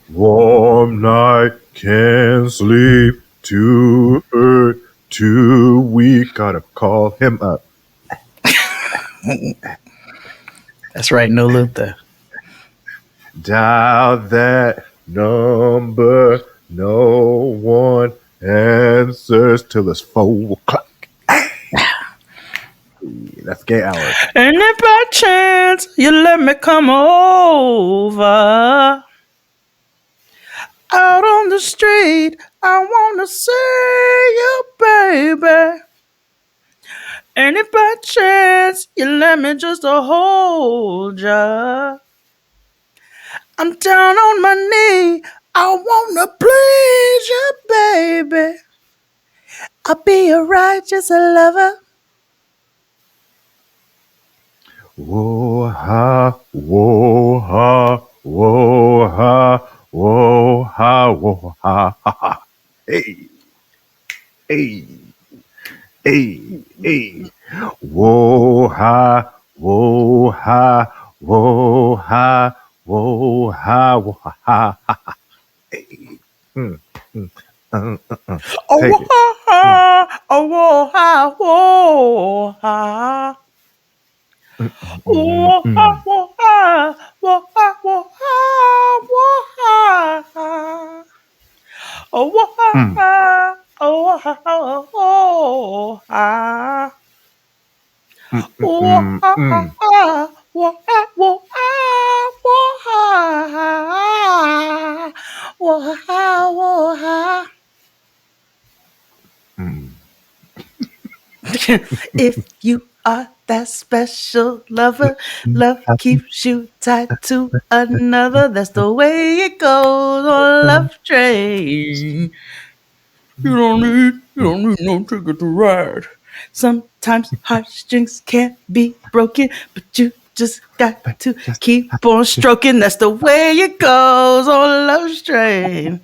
Warm night, can't sleep, too hurt, too weak, gotta call him up. That's right, no Luther. Dial that number, no one answers till it's 4 o'clock. That's gay hours. And if by chance you let me come over out on the street, I wanna see you, baby. And if by chance you let me just hold ya, I'm down on my knee. I wanna please you, baby. I'll be a righteous lover. Whoa ha, whoa ha, whoa ha, whoa ha, whoa ha, ha ha. Hey, hey, hey, hey. Whoa ha, whoa ha, whoa ha, whoa ha, whoa ha, ha ha. Hey. Mm, mm, Oh, Take it. whoa, ha, whoa, ha. Mm, mm, Whoa, ha, mm. whoa, ha, whoa, ha, whoa, ha, whoa, ha. Oh, whoa, Mm, ha, oh, ha, oh, ha. mm, mm, Whoa, mm, ha, ha, mm. ha, whoa, ha, whoa, ha, whoa, ha. Whoa, ha, whoa, ha. Mm. If you are that special lover, love keeps you tied to another. That's the way it goes on Love Train. You don't need no ticket to ride. Sometimes heartstrings can't be broken, but you just got to Just keep on stroking. That's the way it goes on Love Train.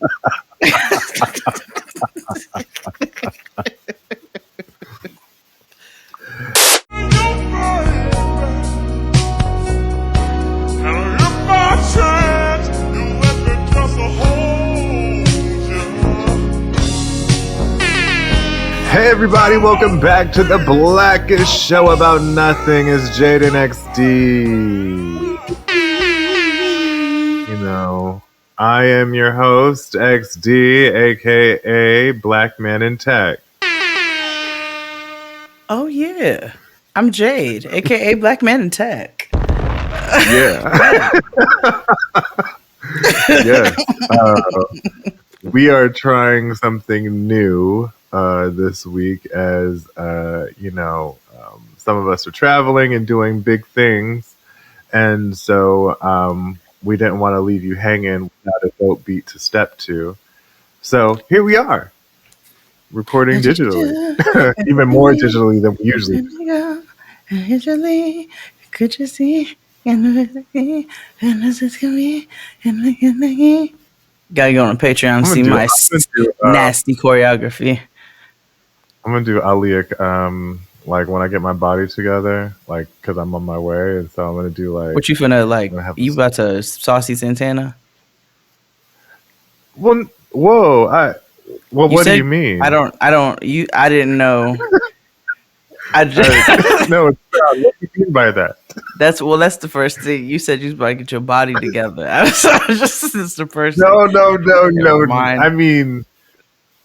Hey everybody, welcome back to the blackest show about nothing. It's Jade and XD. You know, I am your host, XD, aka Black Man in Tech. Oh yeah, I'm Jade, aka Black Man in Tech. Yeah. Yes. We are trying something new this week as, some of us are traveling and doing big things. And so we didn't want to leave you hanging without a dope beat to step to. So here we are, recording digitally, even more digitally than we usually do. Usually, could you see? Gotta go on Patreon and I'm gonna see do. my nasty choreography. I'm gonna do Aliak. Like when I get my body together, like because I'm on my way, and so I'm gonna do like What you finna I'm like? gonna have. You about to Saucy Santana? Well, whoa! Well, You what do said you mean? I don't. You. I didn't know. No, what do you mean by that? That's the first thing you said. You was about to get your body together. It's the first thing. No, no, no, Never no. mind. I mean,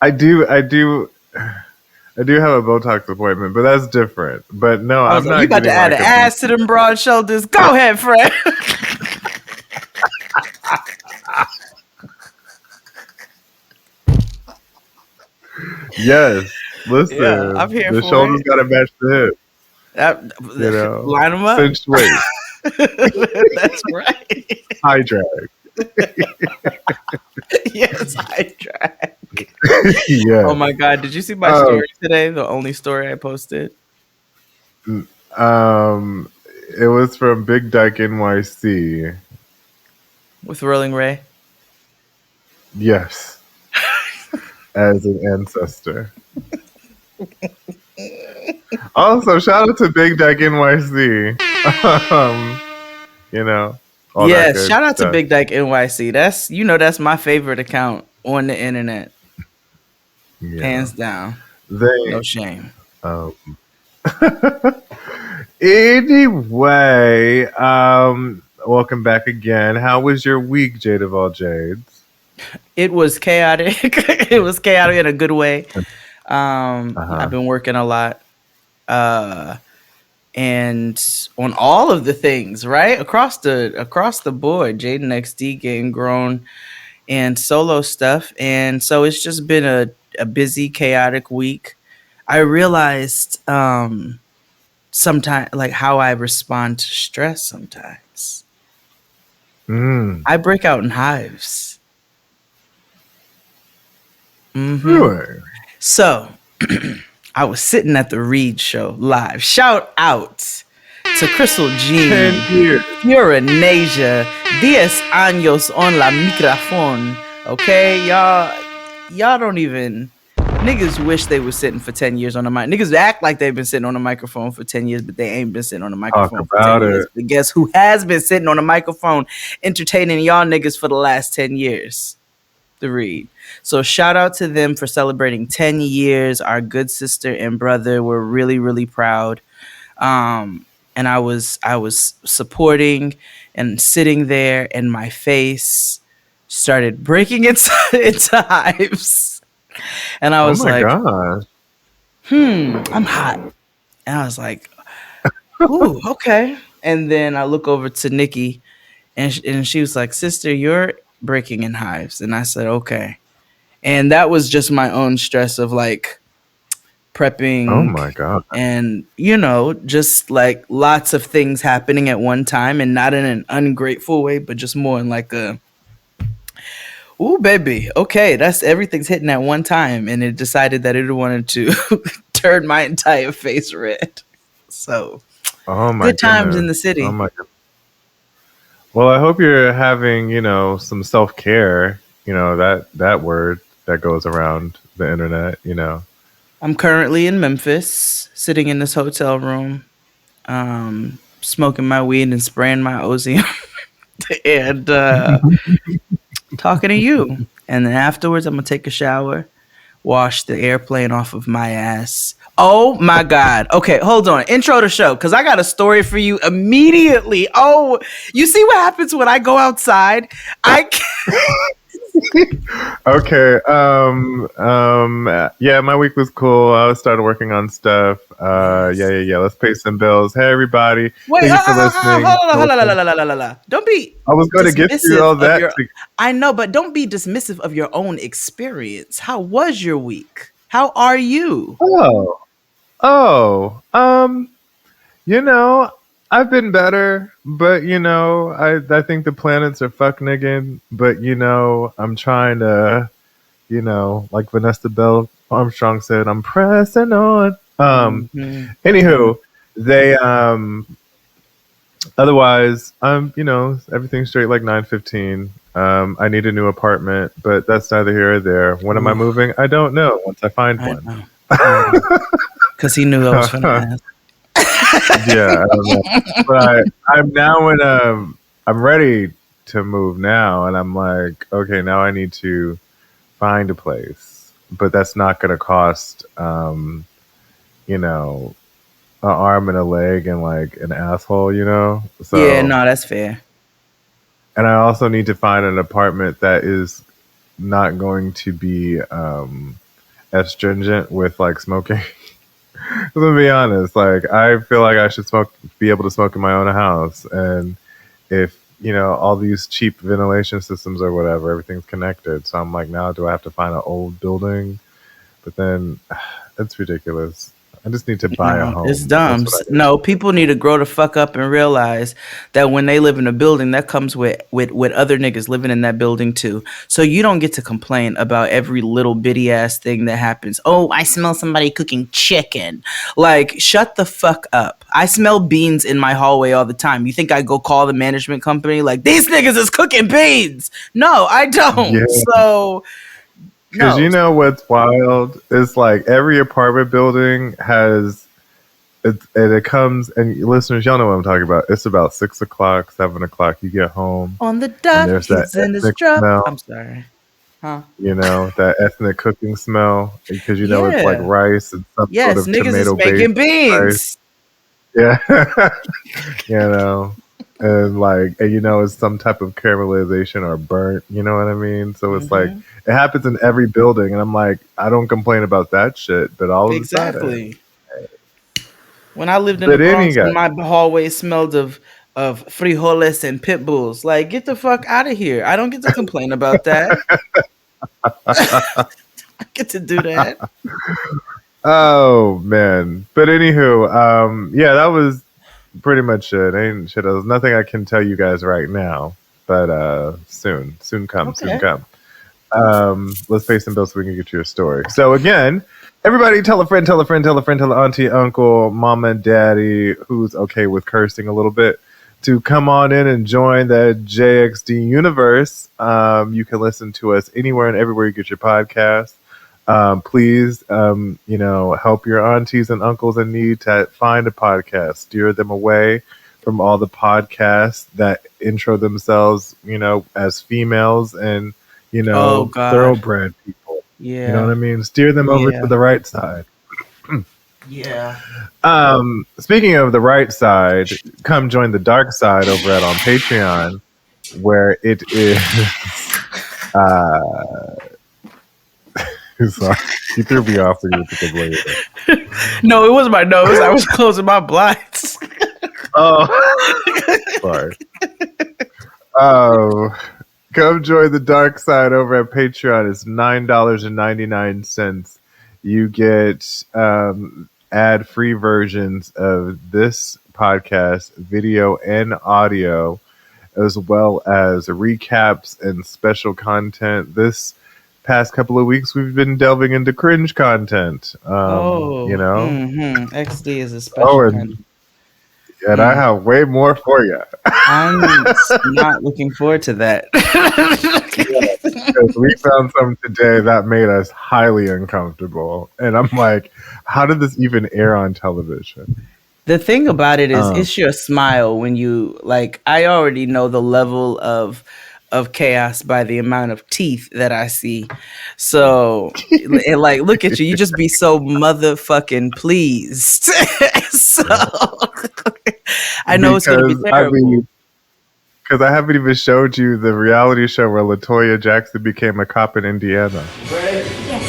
I do have a Botox appointment, but that's different. But no, I was I'm like, you not about to getting add like an a beat. ass to them broad shoulders. Go ahead, Fred. Yes, Yeah, I'm listen, here the for shoulders it. gotta match the hip. Line them up. Cinched waist, That's right. high drag. Yes, I tried. Oh Yeah. my God. Did you see my Um, story today? The only story I posted um, it was from Big Dyke NYC. with Rolling Ray. Yes, as an ancestor. Also, shout out to Big Dyke NYC. um, you know, all that Yes, good shout out to stuff. Big Dyke NYC. That's my favorite account on the internet, Yeah, hands down. they. No shame. Um, anyway, welcome back again. How was your week, Jade of all Jades? It was chaotic. It was chaotic in a good way. Uh I've huh. been working a lot. Uh and on all of the things, right? Across the board, Jaden XD getting grown and solo stuff. And so it's just been a busy, chaotic week. I realized sometimes like how I respond to stress sometimes. Mm. I break out in hives. Mm-hmm. Really? So I was sitting at the Reed show live. Shout out to Crystal 10 Jean, years. Nasia, 10 años on la microphone. Okay, y'all don't even. Niggas wish they was sitting for 10 years on the mic. Niggas act like they've been sitting on the microphone for 10 years, but they ain't been sitting on the Talk microphone for 10 about years. it. But guess who has been sitting on the microphone entertaining y'all niggas for the last 10 years? The Reed. So shout out to them for celebrating 10 years. Our good sister and brother. We're really, really proud. And I was supporting and sitting there, and my face started breaking into hives. And I Oh was my like, gosh. I'm hot. And I was like, ooh, okay. And then I look over to Nikki, and she was like, sister, you're breaking in hives. And I said, okay. And that was just my own stress of like Oh prepping my god. and, just like lots of things happening at one time, and not in an ungrateful way, but just more in like a, ooh, baby, okay, that's everything's hitting at one time. And it decided that it wanted to turn my entire face red. So Oh my good times in goodness. the Oh city. my goodness. Well, I hope you're having, some self care. That word that goes around the internet. I'm currently in Memphis, sitting in this hotel room, smoking my weed and spraying my ozone and talking to you. And then afterwards, I'm gonna take a shower, wash the airplane off of my ass. Oh my God. Okay, hold on. Intro to show, because I got a story for you immediately. Oh, you see what happens when I go outside? I can't. Okay. Yeah, my week was cool. I started working on stuff. Yeah, Yes. yeah, yeah. Let's pay some bills. Hey, everybody. Wait, Thank you for listening. hold on, hold on. Don't be I was going to get through dismissive all of that. your. I know, but don't be dismissive of your own experience. How was your week? How are you? Oh, oh. You know, I've been better, but I think the planets are fuck niggin. But I'm trying to, like Vanessa Bell Armstrong said, I'm pressing on. Mhm. Anywho, they otherwise everything's straight like 9:15. I need a new apartment, but that's neither here or there. When am I Ooh, moving? I don't know. Once I find I one. know. I know. Because he knew I was gonna ask. Yeah, I don't know. But I'm now in I'm ready to move now, and I'm like, okay, now I need to find a place, but that's not going to cost, you know, an arm and a leg and like an asshole. Yeah, So, no, that's fair. and I also need to find an apartment that is not going to be as stringent with like smoking. 'Cause to be honest, like I feel like I should be able to smoke in my own house, and if all these cheap ventilation systems or whatever, everything's connected. So I'm like, now do I have to find an old building? But then it's ridiculous. I just need to buy a No, it's home. That's dumb. what I need. No, people need to grow the fuck up and realize that when they live in a building, that comes with other niggas living in that building too. So you don't get to complain about every little bitty ass thing that happens. Oh, I smell somebody cooking chicken. Like, shut the fuck up. I smell beans in my hallway all the time. You think I go call the management company like these niggas is cooking beans? No, I don't. Yeah, So because no. what's wild is like every apartment building has And it comes, and listeners, y'all know what I'm talking about. It's about 6 o'clock, 7 o'clock. You get home, On the and dot, there's that he's in his ethnic drop. smell. I'm sorry. Huh? That ethnic cooking smell, because it's like Yeah. rice and some sort Yes, of niggas is tomato based making rice. beans. Yeah, you know, and it's some type of caramelization or burnt. You know what I mean? So it's like Hmm. it happens in every building, and I'm like, I don't complain about that shit, but all of a sudden, Exactly. When I lived in the but any Bronx, guy. and my hallway smelled of frijoles and pit bulls. Like, get the fuck out of here. I don't get to complain about that. I get to do that. Oh man. But anywho, yeah, that was pretty much it. Ain't shit. There's nothing I can tell you guys right now. But soon come, soon Okay. come. Let's pay some bills so we can get you a story. So again, everybody tell a friend, tell a friend, tell a friend, tell an auntie, uncle, mama, daddy, who's okay with cursing a little bit, to come on in and join the JXD universe. You can listen to us anywhere and everywhere you get your podcast. Please, help your aunties and uncles in need to find a podcast. Steer them away from all the podcasts that intro themselves, as females and, Oh God. thoroughbred people. You know what Yeah. I mean? Steer them over to Yeah. the right side. Yeah. Speaking of the right side, come join the dark side over at on Patreon, where it is. Uh, sorry, you threw me off when you took a blade. No, it wasn't my nose. I was closing my blinds. Oh, sorry. Oh, come join the dark side over at Patreon. It's $9.99. You get ad-free versions of this podcast, video and audio, as well as recaps and special content. This past couple of weeks, we've been delving into cringe content. Oh. XD is a Oh, special kind of. and I have way more for you. I'm not looking forward to that. Yeah, because we found something today that made us highly uncomfortable, and I'm like, how did this even air on television? The thing about it is, Um, it's your smile when you like. I already know the level of chaos by the amount of teeth that I see. So, and like, look at you. You just be so motherfucking pleased. So, I know it's gonna be because I terrible. mean, because I haven't even showed you the reality show where Latoya Jackson became a cop in Indiana. Yes,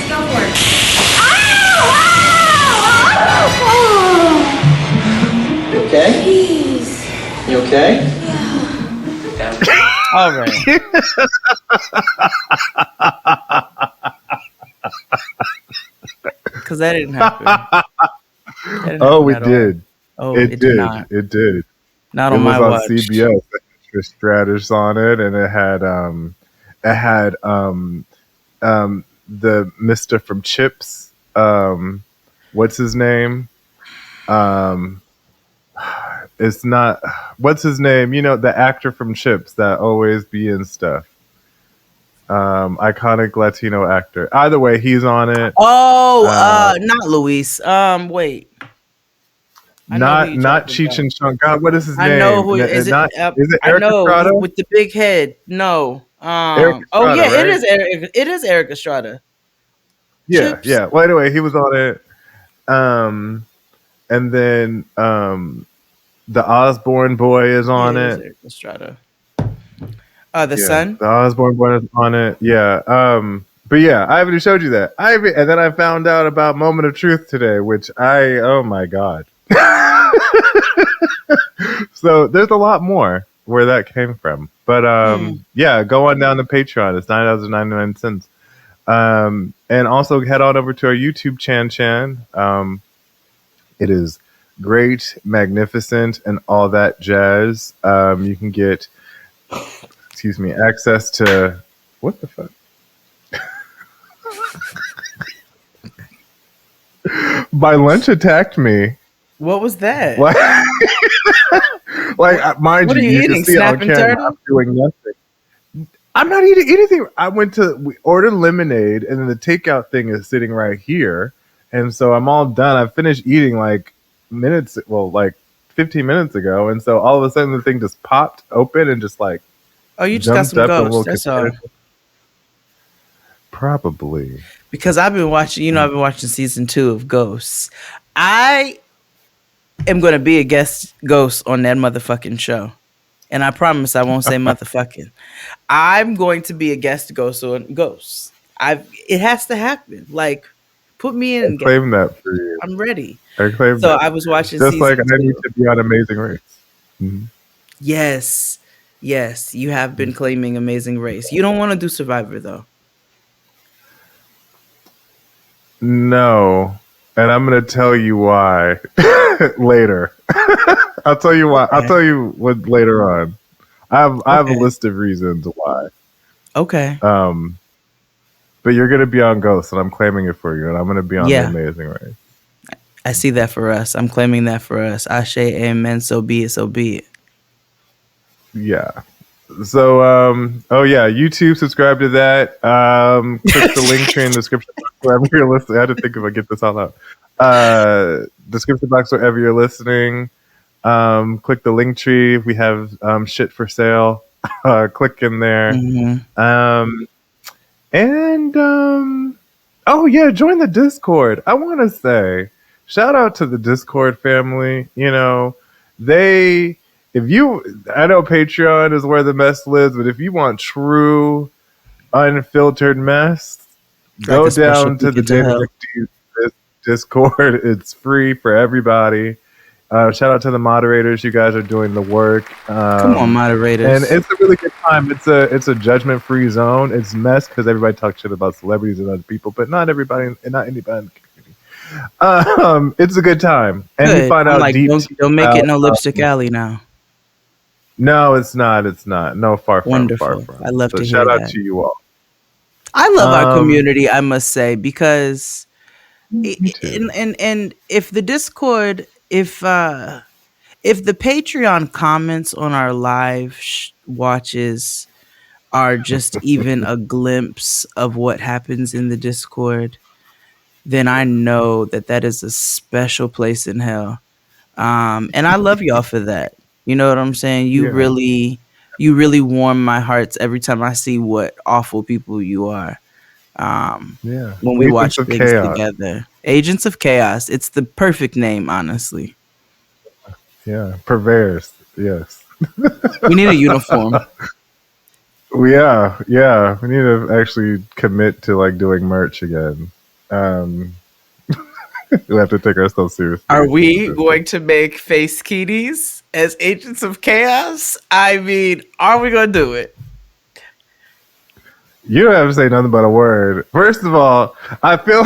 go for it. You okay? Jeez. You okay? All right. Because that didn't happen. That didn't Oh, happen it at all. did. Oh, It it did did. not. It did. Not It on was my on watch. CBS. Trish Stratus on it, and it had the Mister from Chips. What's his name? Um, it's not. What's his name? The actor from Chips that always be in stuff. Iconic Latino actor. Either way, he's on it. Oh, Uh, not Luis. Wait. I know who not you're not talking Cheech about. and Chong. God, what is his I know name? who is it. Not is it I Eric know Estrada? with the big head. No. Eric Oh Estrada, yeah, it right? is Eric. It is Eric Estrada. Yeah, Chips. yeah. Well, anyway, he was on it. Um, and then the Osborne boy is Yeah, on it is it. Eric Estrada. The Yeah, son. the Osborne boy is on it. Yeah. But yeah, I haven't showed you that. And then I found out about Moment of Truth today, which oh my god. So there's a lot more where that came from. But Hmm. yeah, go on down to Patreon. It's $9.99. And also head on over to our YouTube Chan. It is great, magnificent, and all that jazz. You can get, access to what the fuck? My lunch attacked me. What was that? Like, mind What you, are you you can eating? see it on Snapping camera. I'm turtle? doing nothing. I'm not eating anything. We ordered lemonade, and then the takeout thing is sitting right here. And so I'm all done. I finished eating like minutes, well, like 15 minutes ago, and so all of a sudden the thing just popped open and just like Oh, you just got jumped some up in a ghosts. little That's all. container. Probably. Because I've been watching, I've been watching season 2 of Ghosts. I am going to be a guest ghost on that motherfucking show. And I promise I won't say motherfucking. I'm going to be a guest ghost on Ghosts. It has to happen. Like, put me I in. claim that for you. I'm ready. I claim So that I for was you. watching Just like season I need 2. to be on Amazing Race. Mhm. Yes. Yes, you have been claiming Amazing Race. You don't want to do Survivor though. No, and I'm gonna tell you why later. I'll tell you why. I'll Okay. tell you what later on. I have a Okay. list of reasons why. Okay. Um, but you're gonna be on Ghost, and I'm claiming it for you, and I'm gonna be on the Yeah. Amazing Race. I see that for us. I'm claiming that for us. Ashe, amen. So be it. So be it. Yeah. So, oh yeah, YouTube, subscribe to that. Click the link tree in the description box wherever you're listening. I had to think if I get this all out. Description box wherever you're listening. Click the link tree. We have shit for sale. Click in there. Hmm. Um, and oh yeah, join the Discord. I want to say shout out to the Discord family. You know, they if you I know Patreon is where the mess lives, but if you want true unfiltered mess, Like go a special down to peek the into Jade hell. Discord. It's free for everybody. Shout out to the moderators. You guys are doing the work. Come on, And moderators. it's a really good time. It's a judgment free zone. It's mess because everybody talks shit about celebrities and other people, but not everybody and not anybody in the community. It's a good time, and we Good. find I'm out like, deep tea don't make it about. no lipstick alley now. No, it's not. It's not. No, far from, far Wonderful. I from. love So to hear shout out that. to you all. I love our Um, community, I must say, because Me too. and if the Discord, if the Patreon comments on our live watches are just even a glimpse of what happens in the Discord, then I know that that is a special place in hell. And I love y'all for that. You know what I'm saying? Yeah, You really warm my hearts every time I see what awful people you are. Um, yeah. when we Agents watch of things Chaos. together, Agents of Chaos. It's the perfect name, honestly. Yeah, purveyors. Yes. We need a uniform. Yeah. We need to actually commit to like doing merch again. Um, we have to take ourselves Are seriously. we going to make face kitties as Agents of Chaos? I mean, are we going to do it? You don't have to say nothing but a word. First of all, I feel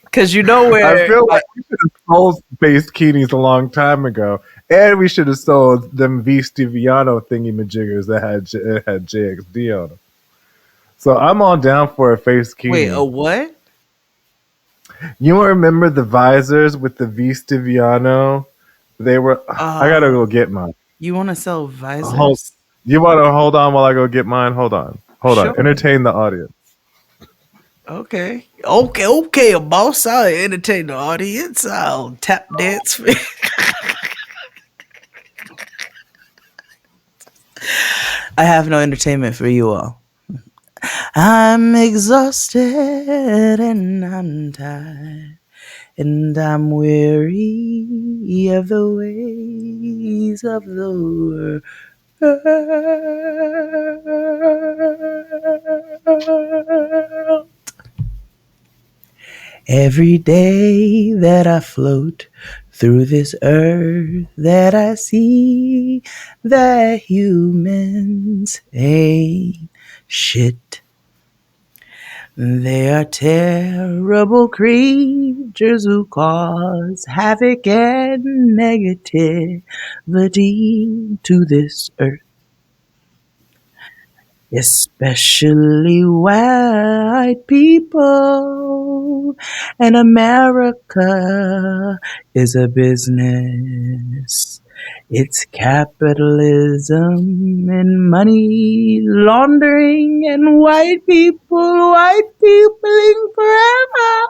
Because you know I where, feel like like, we should have sold based keenies a long time ago, and we should have sold them V Stiviano thingy majiggers that had JXD on them. So I'm all down for a face wait, a keenie. what? You remember the visors with the V Stiviano? They were. I gotta Uh, go get mine. you want to sell Hold. visors? You want to hold on while I go get mine? Hold on. Hold on. Sure. Entertain the audience. Okay, boss. I'll entertain the audience. I'll tap dance. I have no entertainment for you all. I'm exhausted and I'm tired and I'm weary of the ways of the world. Every day that I float through this earth, that I see that humans ain't shit. They are terrible creatures who cause havoc and negativity to this earth. Especially white people. And America is a business. It's capitalism and money laundering and white peopling forever.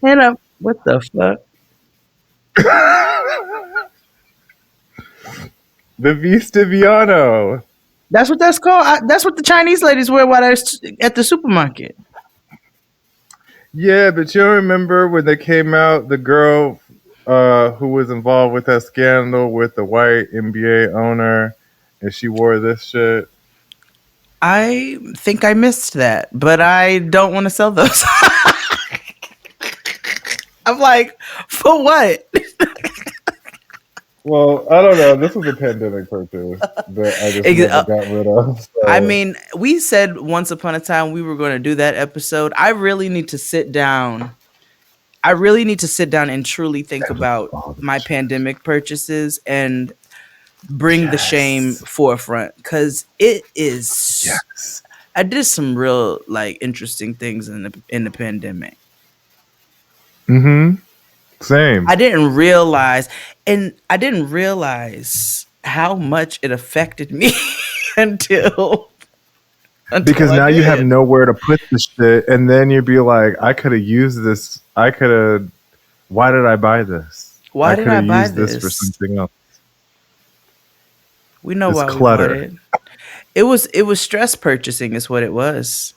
And what the fuck? The Vestiviano. That's what that's called. That's what the Chinese ladies wear while they're at the supermarket. Yeah, but you remember when they came out, the girl who was involved with that scandal with the white NBA owner, and she wore this shit. I think I missed that, but I don't want to sell those. I'm like, for what? Well, I don't know. This was a pandemic purchase that I just never got rid of. So. I mean, we said once upon a time we were going to do that episode. I really need to sit down. I really need to sit down and truly think about my pandemic purchases and bring the shame forefront, because it is. Yes. I did some real like interesting things in the pandemic. Mm-hmm. Same. I didn't realize how much it affected me until because now you have nowhere to put the shit, and then you'd be like, I could have used this. I could have. Why did I buy this? Why did I buy this for something else? We know why clutter. We bought it. It was stress purchasing, is what it was.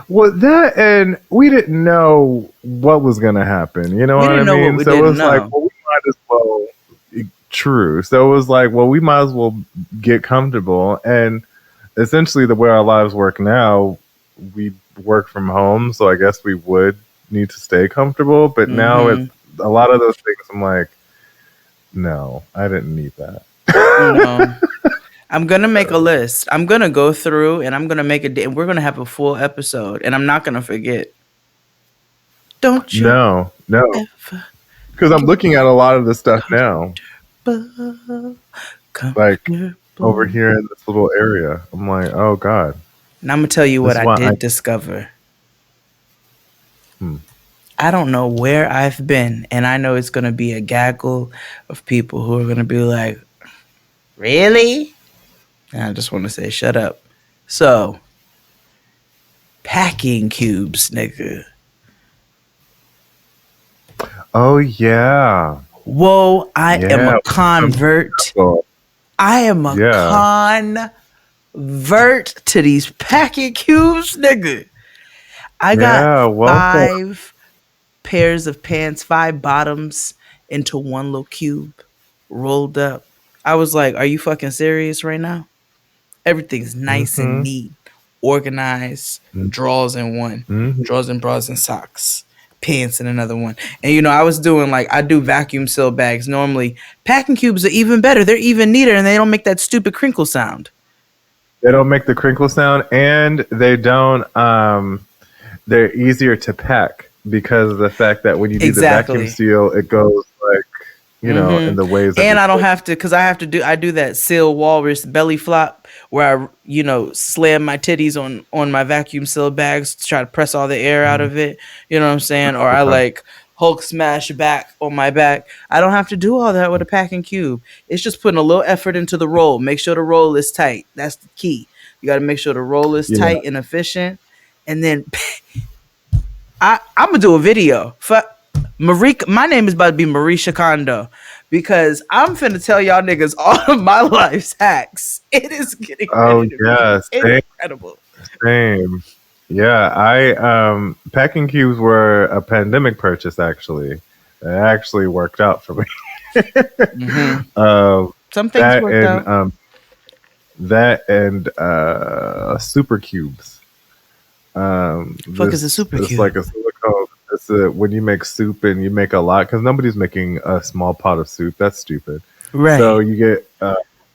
Well, that, and we didn't know what was going to happen. You know what I mean? So it was like, well, we might as well. True. So it was like, well, we might as well get comfortable. And essentially, the way our lives work now, we work from home. So I guess we would need to stay comfortable. But now it's a lot of those things. I'm like, no, I didn't need that. No. I'm going to make a list. I'm going to go through and I'm going to make a day. We're going to have a full episode and I'm not going to forget. Don't you? No. Because I'm looking at a lot of the stuff now. Like over here in this little area. I'm like, oh God. And I'm going to tell you what I did discover. I don't know where I've been. And I know it's going to be a gaggle of people who are going to be like, really? And I just want to say, shut up. So, packing cubes, nigga. Oh, yeah. Whoa, I am a convert. I am a convert to these packing cubes, nigga. I got 5 pairs of pants, 5 bottoms into one little cube, rolled up. I was like, are you fucking serious right now? Everything's nice and neat, organized, drawers in one, drawers and bras and socks, pants in another one. And, you know, I was doing I do vacuum seal bags. Normally, packing cubes are even better. They're even neater and they don't make that stupid crinkle sound. They don't make the crinkle sound and they don't, they're easier to pack because of the fact that when you do the vacuum seal, it goes like, you know, in the ways. And I don't have to, because I do that seal walrus belly flop where I, you know, slam my titties on my vacuum seal bags to try to press all the air out of it. You know what I'm saying? Or I like Hulk smash back on my back. I don't have to do all that with a packing cube. It's just putting a little effort into the roll. Make sure the roll is tight. That's the key. You got to make sure the roll is tight and efficient. And then I'm going to do a video for Marika. My name is about to be Marisha Kondo because I'm finna tell y'all niggas all of my life's hacks. It is getting incredible. Same. Yeah, packing cubes were a pandemic purchase actually. It actually worked out for me. Some things worked out. That and super cubes. Fuck is a super cube? It's like a silicone. It's when you make soup and you make a lot because nobody's making a small pot of soup. That's stupid. Right. So you get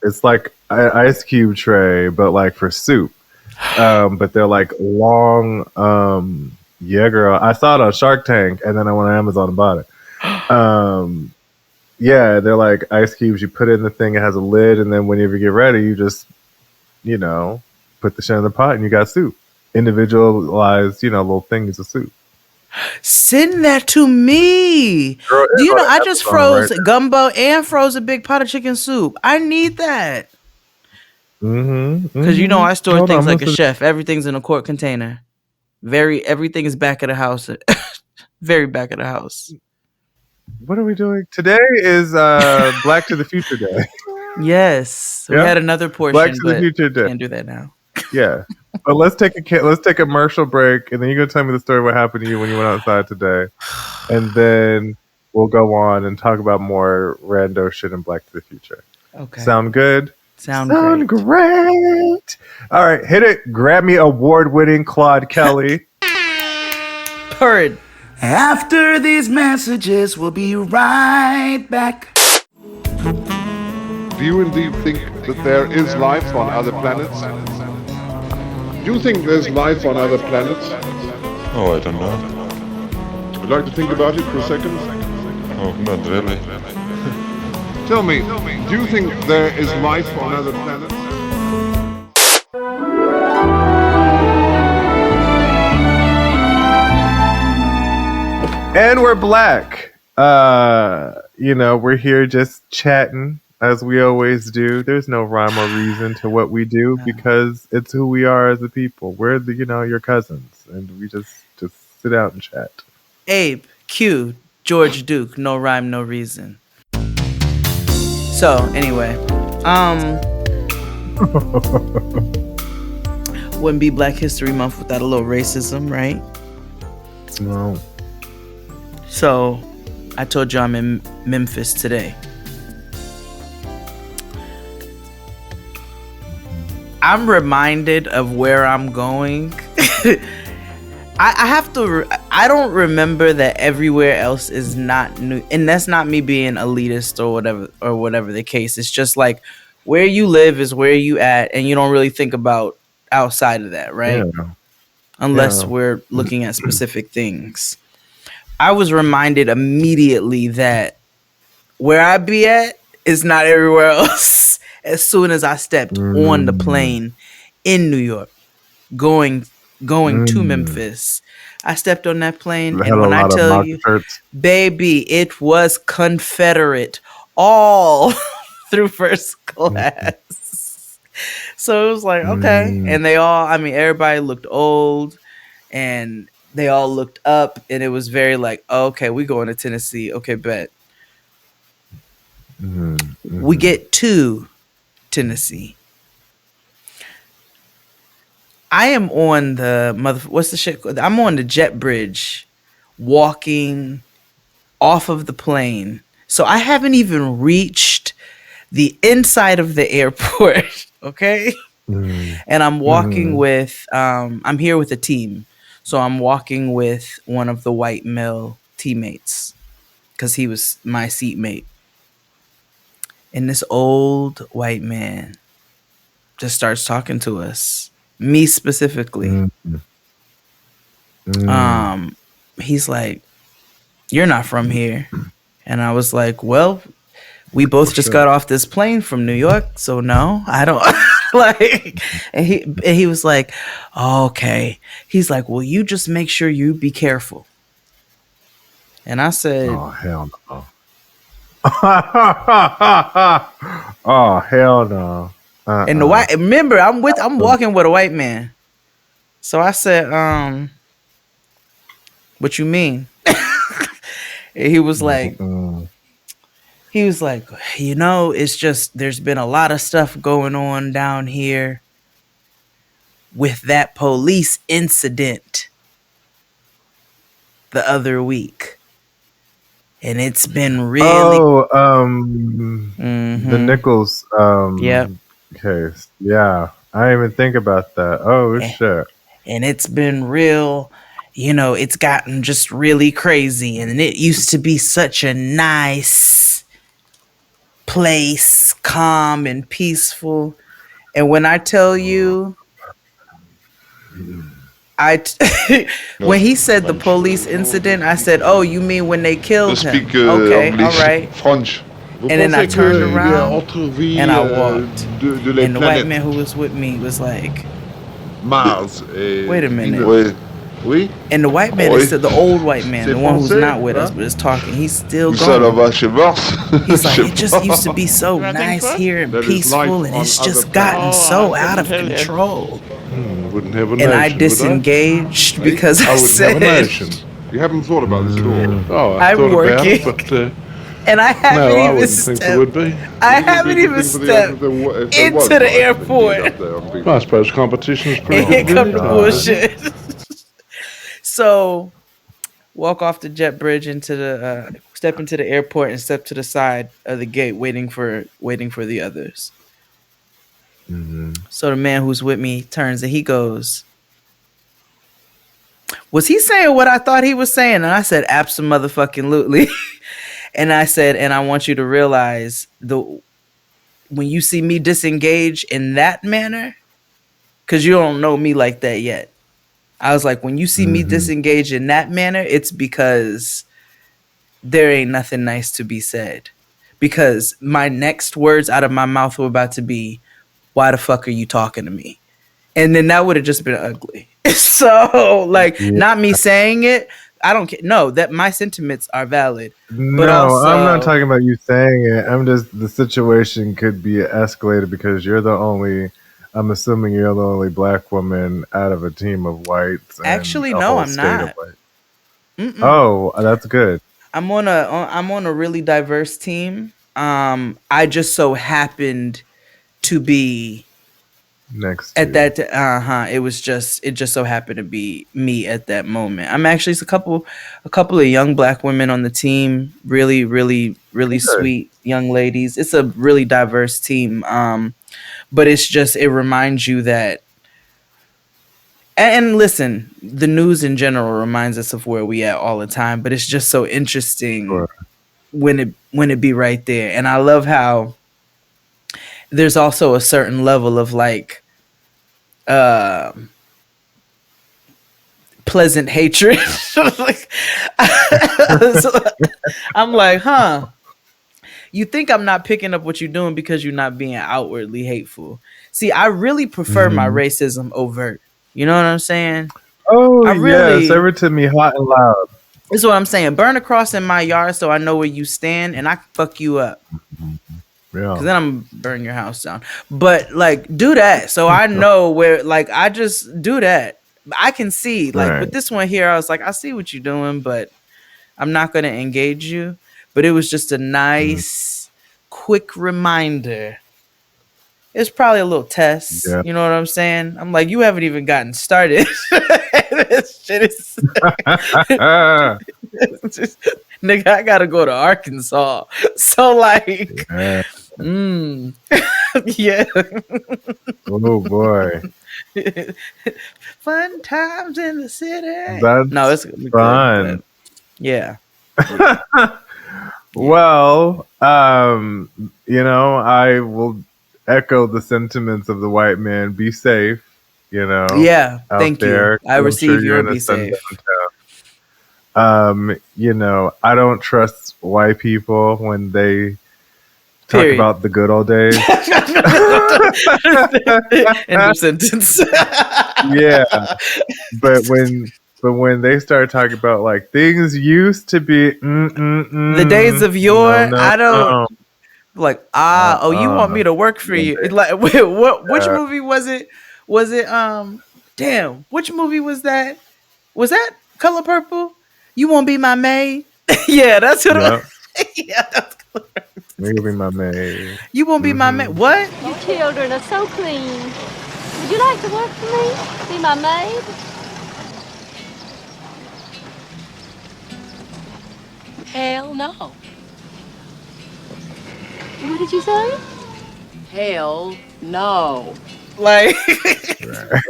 it's like an ice cube tray, but like for soup. But they're like long. Yeah, girl. I saw it on Shark Tank, and then I went on Amazon and bought it. Yeah, they're like ice cubes. You put it in the thing. It has a lid, and then whenever you get ready, you just, you know, put the shit in the pot, and you got soup. Individualized, you know, little things of soup. Send that to me. Girl, do you know I just froze gumbo and froze a big pot of chicken soup? I need that. Because you know I store things like a chef. Everything's in a quart container. Everything is back of the house. Very back of the house. What are we doing today? Is Black to the Future Day? Yes, we Yeah, had another Black portion, to the but Future Day. can't do that now. Yeah, but let's take a commercial break, and then you're gonna tell me the story of what happened to you when you went outside today, and then we'll go on and talk about more rando shit in Black to the Future. Okay. Sound good? Sound Sound great. great. All right, hit it. Grammy award-winning Claude Kelly. Purred. After these messages, we'll be right back. Do you indeed think that there is life on other planets? Do you think there's life on other planets? Oh, I don't know. Would you like to think about it for a second? Oh, not really. Tell me, do you think there is life on other planets? And we're black. We're here just chatting as we always do. There's no rhyme or reason to what we do because it's who we are as a people. We're your cousins, and we just sit out and chat. Abe, Q, George Duke, no rhyme, no reason. So, anyway, wouldn't be Black History Month without a little racism, right? No. So, I told you I'm in Memphis today. I'm reminded of where I'm going. I don't remember that everywhere else is not new, and that's not me being elitist or whatever the case. It's just like where you live is where you at, and you don't really think about outside of that, right? Yeah. Unless Yeah. we're looking at specific things. I was reminded immediately that where I be at is not everywhere else. As soon as I stepped on the plane in New York, going to Memphis, I stepped on that plane, Had and a when I lot of tell mock you, shirts. baby, it was Confederate all through first class. So it was like, okay. And everybody looked old, and they all looked up, and it was very like, okay, we going to Tennessee. Okay, bet. We get to Tennessee. I am on what's the shit called? I'm on the jet bridge, walking off of the plane. So I haven't even reached the inside of the airport. Okay. And I'm walking with, I'm here with a team. So I'm walking with one of the white male teammates because he was my seatmate. And this old white man just starts talking to us, me specifically. He's like, "You're not from here." And I was like, "Well, we both just got off this plane from New York, so no, I don't." Like, and he was like, oh, "Okay." He's like, "Well, you just make sure you be careful." And I said, "Oh hell no." Oh hell no. And the white, remember, I'm walking with a white man. So I said, "What you mean?" And he was like, it's just, there's been a lot of stuff going on down here with that police incident the other week. And it's been really... the Nichols Yep. case. Yeah. I didn't even think about that. Oh, shit. And it's been real, it's gotten just really crazy. And it used to be such a nice place, calm and peaceful. And when I tell you, when he said the police incident, I said, "Oh, you mean when they killed him?" Okay, all right. French. And then I turned around and I walked. And the white man who was with me was like, Mars. "Wait a minute." Oui. And the white man is still the old white man, the one who's not with us, but is talking. He's still going. He's like, "It just used to be so nice here and peaceful, and it's just gotten so out of control." Wouldn't have a And I nation, disengaged because I wouldn't have a said, nation. You haven't thought about this at all. Oh, I I'm thought about it, working, but and I haven't no, I even wouldn't think there would stepped. be. I Wouldn't it be a haven't good even thing for the Earth stepped if there was into the life indeed airport, up there on Venus? I suppose competition is pretty and here good, come really. the God. bullshit. So walk off the jet bridge into the step into the airport and step to the side of the gate, waiting for the others. Hmm. So the man who's with me turns and he goes, "Was he saying what I thought he was saying?" And I said, "Absolutely." And I said, "And I want you to realize when you see me disengage in that manner, because you don't know me like that yet." I was like, "When you see me Hmm. disengage in that manner, it's because there ain't nothing nice to be said. Because my next words out of my mouth were about to be, 'Why the fuck are you talking to me?' And then that would have just been ugly." So, like, Yeah. not me saying it, I don't care. No, that my sentiments are valid, but No, I'm not also talking about you saying it. I'm just the situation could be escalated because you're the only. I'm assuming you're the only black woman out of a team of whites and actually a no, whole I'm state of not. white. Mm-mm. Oh, that's good. I'm on a really diverse team. I just so happened to be Next at to that it just so happened to be me at that moment. I'm actually, it's a couple of young black women on the team, really really really good. sweet young ladies. It's a really diverse team, but it's just, it reminds you that, and listen, the news in general reminds us of where we at all the time, but it's just so interesting Sure. when it be right there. And I love how there's also a certain level of like um pleasant hatred. Like, so I'm like, huh? You think I'm not picking up what you're doing because you're not being outwardly hateful. See, I really prefer my Hmm. racism overt. You know what I'm saying? Oh I yeah, really, serve it to me hot and loud. this is what I'm saying. Burn a cross in my yard so I know where you stand and I can fuck you up. Cause Yeah. then I'm gonna burn your house down. But like, do that so I know where. Like, I just do that. I can see. Like Right. with this one here, I was like, I see what you're doing, but I'm not gonna engage you. But it was just a Mm. nice, quick reminder. It's probably a little test. Yeah. You know what I'm saying? I'm like, you haven't even gotten started. This shit is nigga. I gotta go to Arkansas. So like, Yeah. mm, yeah. Oh boy, Fun times in the city. No, that's it's gonna be good, but fun. yeah, yeah, Well, I will echo the sentiments of the white man. Be safe, yeah. out Thank you. there. I 'Cause I'm sure receive you're your in a be sundown safe. town. I don't trust white people when they talk Period. about the good old days. End of sentence. Yeah, but when they start talking about like things used to be, The days of no, yore, no, I don't no, like. Oh, you want uh-uh. me to work for When you? they, Like, wait, what? Which uh, movie was it? Was it Damn, which movie was that? Was that Color Purple? You won't be my maid? Yeah, that's what it yep, was. Yeah, that's Color Purple. you'll be my maid. You won't be my maid. Hmm. What? You children are so clean. Would you like to work for me? Be my maid? Hell no. What did you say? Hell no. Like, Right.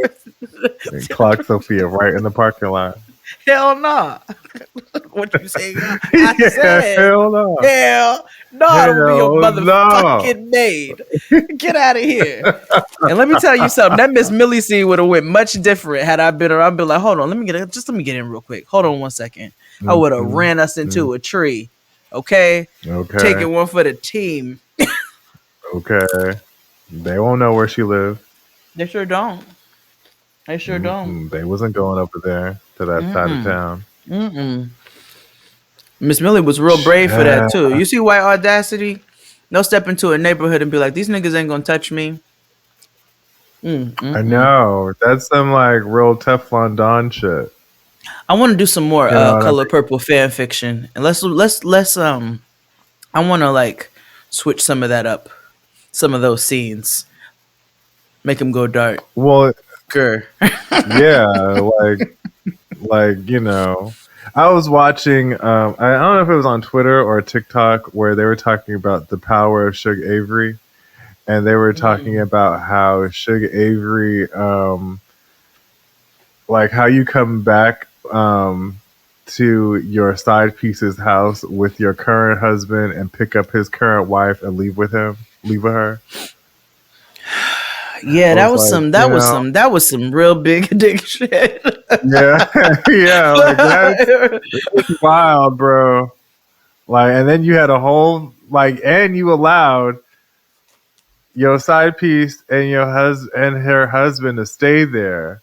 And clock Sophia right in the parking lot. hell no. What you say? I Yeah, said, hell no. hell no, I don't be your Hell no. motherfucking maid. Get out of here. And let me tell you something. That Miss Millie scene would have went much different had I been around. I'd be like, hold on, let me get in real quick. Hold on 1 second. I would have Hmm. ran us into a tree. Okay, Okay, taking one for the team. okay. They won't know where she lived. They sure don't. They sure don't. They wasn't going over there to that side of Mm-mm. town. Mm-mm. Miss Millie was real brave for that Yeah, too. You see white audacity? No step into a neighborhood and be like, these niggas ain't gonna touch me. I Mm-mm. know. That's some like real Teflon Don shit. I want to do some more You know what I Color Purple fan fiction, and let's I want to like switch some of that up, some of those scenes, make them go dark. mean? Well, Grr. yeah, like I was watching. I don't know if it was on Twitter or TikTok where they were talking about the power of Suge Avery, and they were talking about how Suge Avery, like how you come back to your side piece's house with your current husband and pick up his current wife and leave with her. Yeah, I was like, that was some real big dick shit. yeah, yeah, like that's wild, bro. Like, and then you had a whole like, and you allowed your side piece and your and her husband to stay there,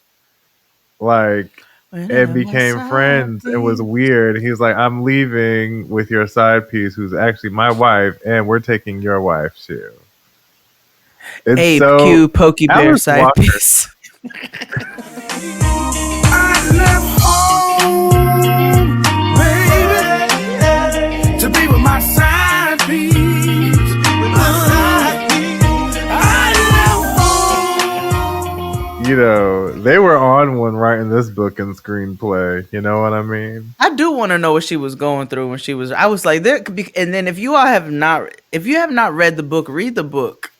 like, and became friends. It was weird. He's like, I'm leaving with your side piece, who's actually my wife, and we're taking your wife too. It's Ape so Q Pokey Bear Alice side Walker. piece. I left home, baby, to be with my side piece. I left home. They were on one writing this book and screenplay. You know what I mean? I do want to know what she was going through when she was. I was like, there could be. And then if you have not read the book, read the book.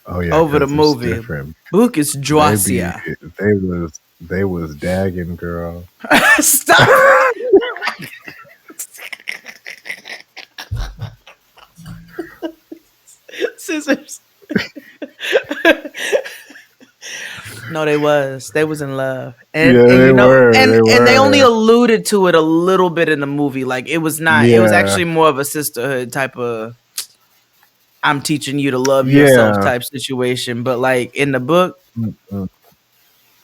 Oh yeah, Over the 'cause it's movie. different. Book is Joasia. They was dagging, girl. Stop. Scissors. No, they was in love, and, Yeah, and they you know, were, and they and they only were. alluded to it a little bit in the movie. Like it was not. It was Yeah. actually more of a sisterhood type of. I'm teaching you to love yourself Yeah. type situation, but like in the book, Mm-mm.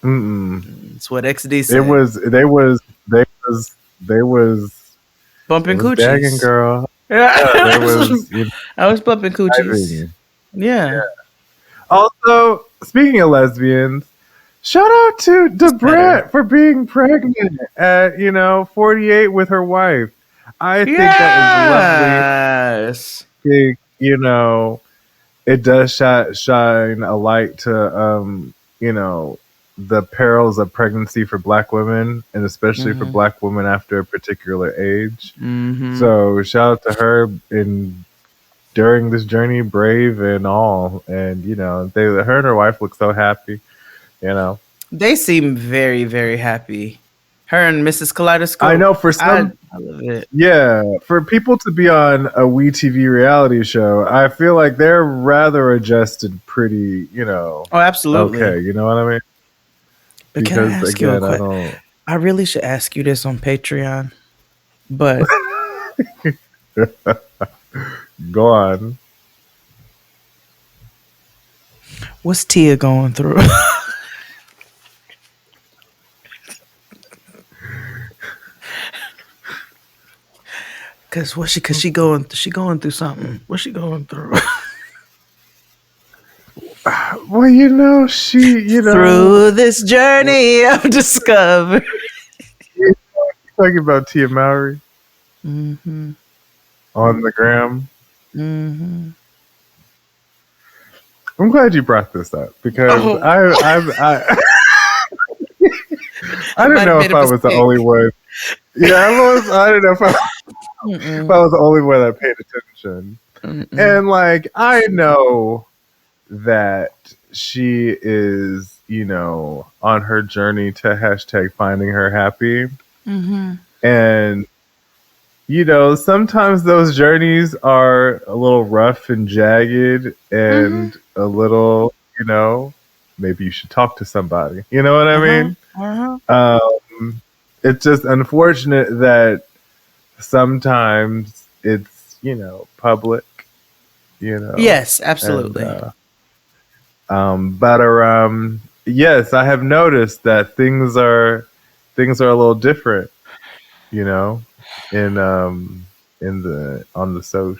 Mm-mm. it's what XD said. It was. They was. Bumping It was coochies. dagging, girl. Yeah, they was. I was bumping coochies. Diving. Yeah. Also, speaking of lesbians, shout out to Debret for being pregnant at 48 with her wife. I think that is lovely. It does shine a light to the perils of pregnancy for Black women, and especially for Black women after a particular age. Mm-hmm. So shout out to her during this journey, brave and all, and her and her wife look so happy. They seem very, very happy. Her and Mrs. Kaleidoscope. I know for some, I love it. yeah, for people to be on a WeTV reality show, I feel like they're rather adjusted, pretty, Oh, absolutely. okay, you know what I mean? But can I ask you a question? I really should ask you this on Patreon, but go on. What's Tia going through? Cause she going through something. What's she going through? Well, she through this journey of discovery. Talking about Tia Mowry Mm-hmm. on the gram. Mm-hmm. I'm glad you brought this up because I don't know if I was the only one. Yeah, I don't know if I was the only one that paid attention. And like, I know that she is, on her journey to hashtag finding her happy. Mm-hmm. And, sometimes those journeys are a little rough and jagged and a little, maybe you should talk to somebody. You know what I mean? It's just unfortunate that sometimes it's, public, Yes, absolutely. And, yes, I have noticed that things are a little different, on the soch.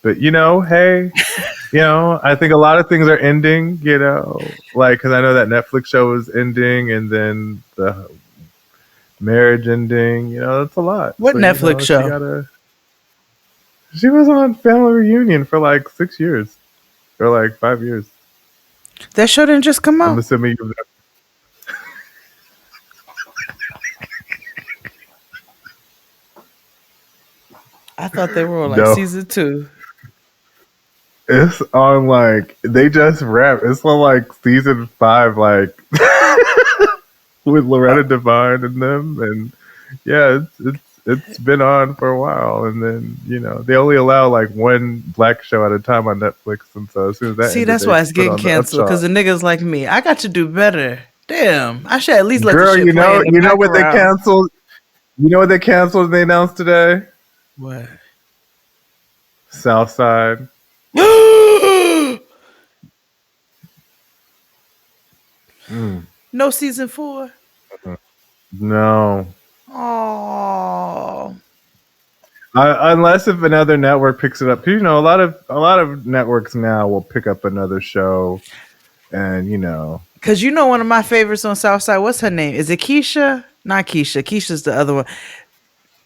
But hey, I think a lot of things are ending, like because I know that Netflix show is ending, and then the marriage ending. You know, that's a lot. What So, you Netflix know, show? she was on Family Reunion for like 6 years or like 5 years. That show didn't just come I'm out. assuming you I thought they were on like no. season 2. It's on like they just wrapped. It's on like season 5, like with Loretta Devine and them, and yeah, it's been on for a while. And then you know they only allow like one black show at a time on Netflix, and so as soon as that See, ended, that's they why it's put getting on the canceled. Because upshot. the niggas like me, I got to do better. Damn, I should at least let the Girl, shit play in the you know what they background. canceled? You know what they canceled? And they announced today. What? Southside. Mm, No season 4. no. Oh, Unless if another network picks it up, you know, a lot of networks now will pick up another show, and you know, because you know one of my favorites on Southside. What's her name? Is it Keisha? Not Keisha. Keisha's the other one.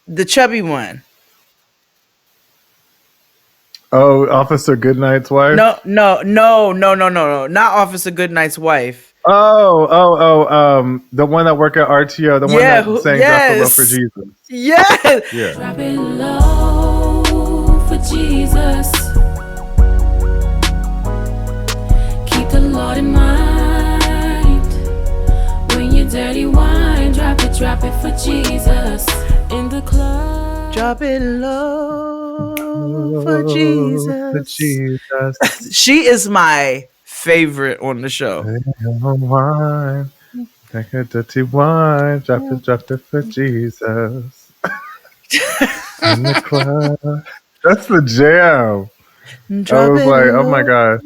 The chubby one. oh, Officer Goodnight's wife. No. Not Officer Goodnight's wife. The one that worked at RTO, the one Yeah. that sang "Drop It Low for Yes. Jesus." Yes. Yeah, Drop it low for Jesus. Keep the Lord in mind. When you're dirty wine, drop it for Jesus. In the club. Drop it low for Jesus. Jesus. She is my favorite on the show. Wine, take a dirty wine, drop it for Jesus. In the club. That's the jam. I Drop was it like, oh low my god.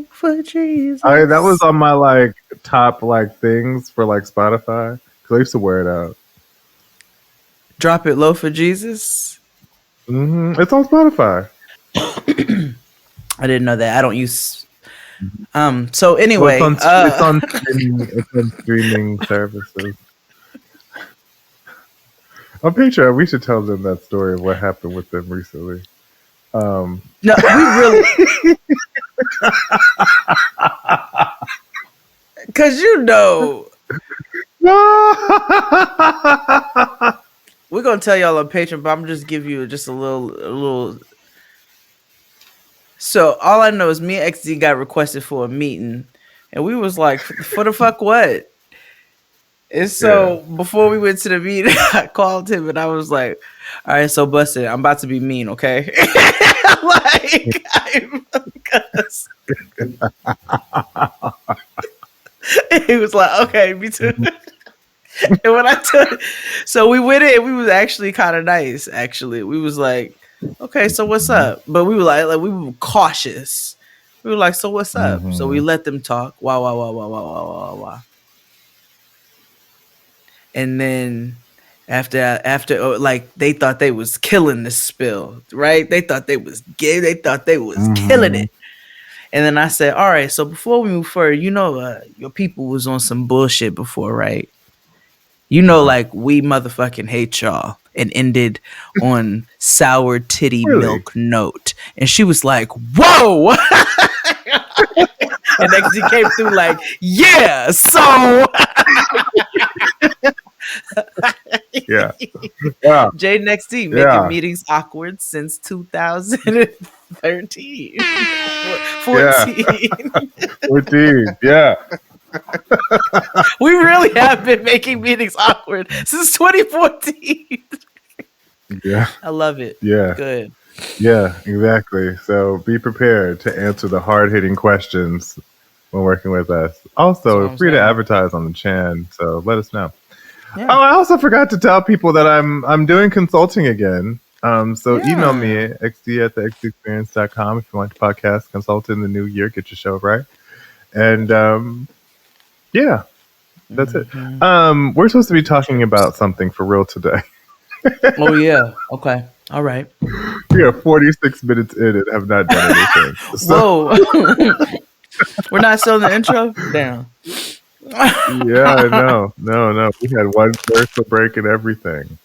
for Jesus. That was on my like top like things for like Spotify because I used to wear it out. Drop it low for Jesus. It's on Spotify. I didn't know that. I don't use. So Well, anyway, it's on streaming services. On Patreon, we should tell them that story of what happened with them recently. no, we really, because you know, we're gonna tell y'all on Patreon, but I'm just give you just a little. So all I know is me and XD got requested for a meeting, and we was like, "For the fuck what?" And so before we went to the meeting, I called him and I was like, "All right, so busted, I'm about to be mean, okay?" Like, he was like, "Okay, me too." And when I took, so we went in, we was actually kind of nice. Actually, we was like, "Okay, so what's up?" But we were like we were cautious. We were like, "So what's up?" So we let them talk. Wow. And then after like they thought they was killing this spill, right? They thought they was gay. They thought they was killing it. And then I said, "All right, so before we move further, you know, your people was on some bullshit before, right? You know, like we motherfucking hate y'all," and ended on sour titty milk note. And she was like, "Whoa!" And next he came through like, "Yeah, so." Yeah. Jade next team making meetings awkward since 2013. 14. 14. Yeah. We really have been making meetings awkward since 2014. Yeah. I love it. Yeah. Good. Yeah, exactly. So be prepared to answer the hard hitting questions when working with us. Also, free to advertise on the Chan, so let us know. Yeah. Oh, I also forgot to tell people that I'm doing consulting again. So email me at xd@thexperience.com if you want to podcast consult in the new year, get your show right. And yeah, that's it. We're supposed to be talking about something for real today. Oh yeah. Okay. All right. We are 46 minutes in and have not done anything. So. Whoa. We're not still in the intro? Damn. Yeah, I know. No, no. We had one commercial break and everything.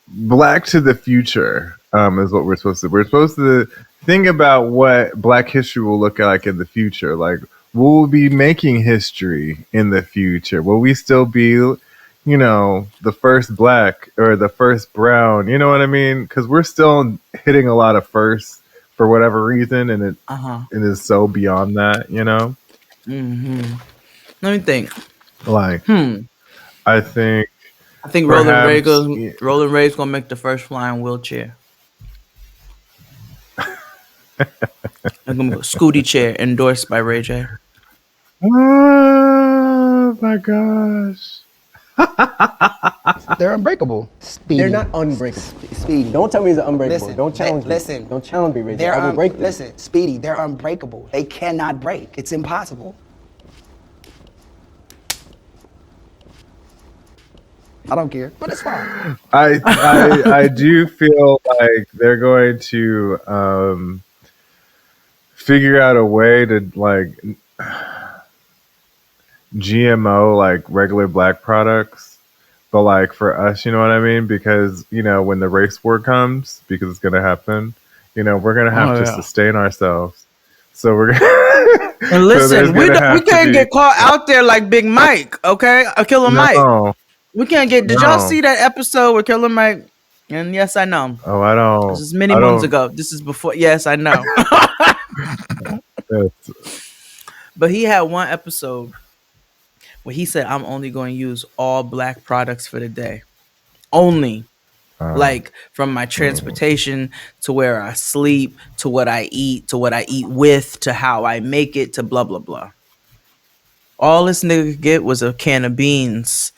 Black to the future is what we're supposed to. We're supposed to think about what Black history will look like in the future. Like, will we be making history in the future? Will we still be, the first Black or the first brown? You know what I mean? Because we're still hitting a lot of firsts for whatever reason, and it is so beyond that. Let me think. Like, I think I think perhaps. Roland Ray's gonna make the first flying wheelchair. I'm gonna go Scooty chair endorsed by Ray J. Oh my gosh. They're unbreakable. Speedy. They're not unbreakable. Speedy, don't tell me they're unbreakable. Listen, don't challenge me. listen. Don't challenge me, Ray. I will break them. Listen, Speedy, they're unbreakable. They cannot break. It's impossible. I don't care, but it's fine. I do feel like they're going to figure out a way to like GMO like regular Black products, but like for us, you know what I mean? Because when the race war comes, because it's gonna happen, we're gonna have to sustain ourselves. So we're gonna and listen, we can't get caught out there like Big Mike, okay? Killer Mike. We can't get. Did y'all see that episode with Killer Mike? And yes, I know. Oh, I don't. This is many moons ago. This is before. Yes, I know. But he had one episode where he said, "I'm only going to use all Black products for the day, only." Like from my transportation to where I sleep to what I eat with to how I make it to blah blah blah. All this nigga could get was a can of beans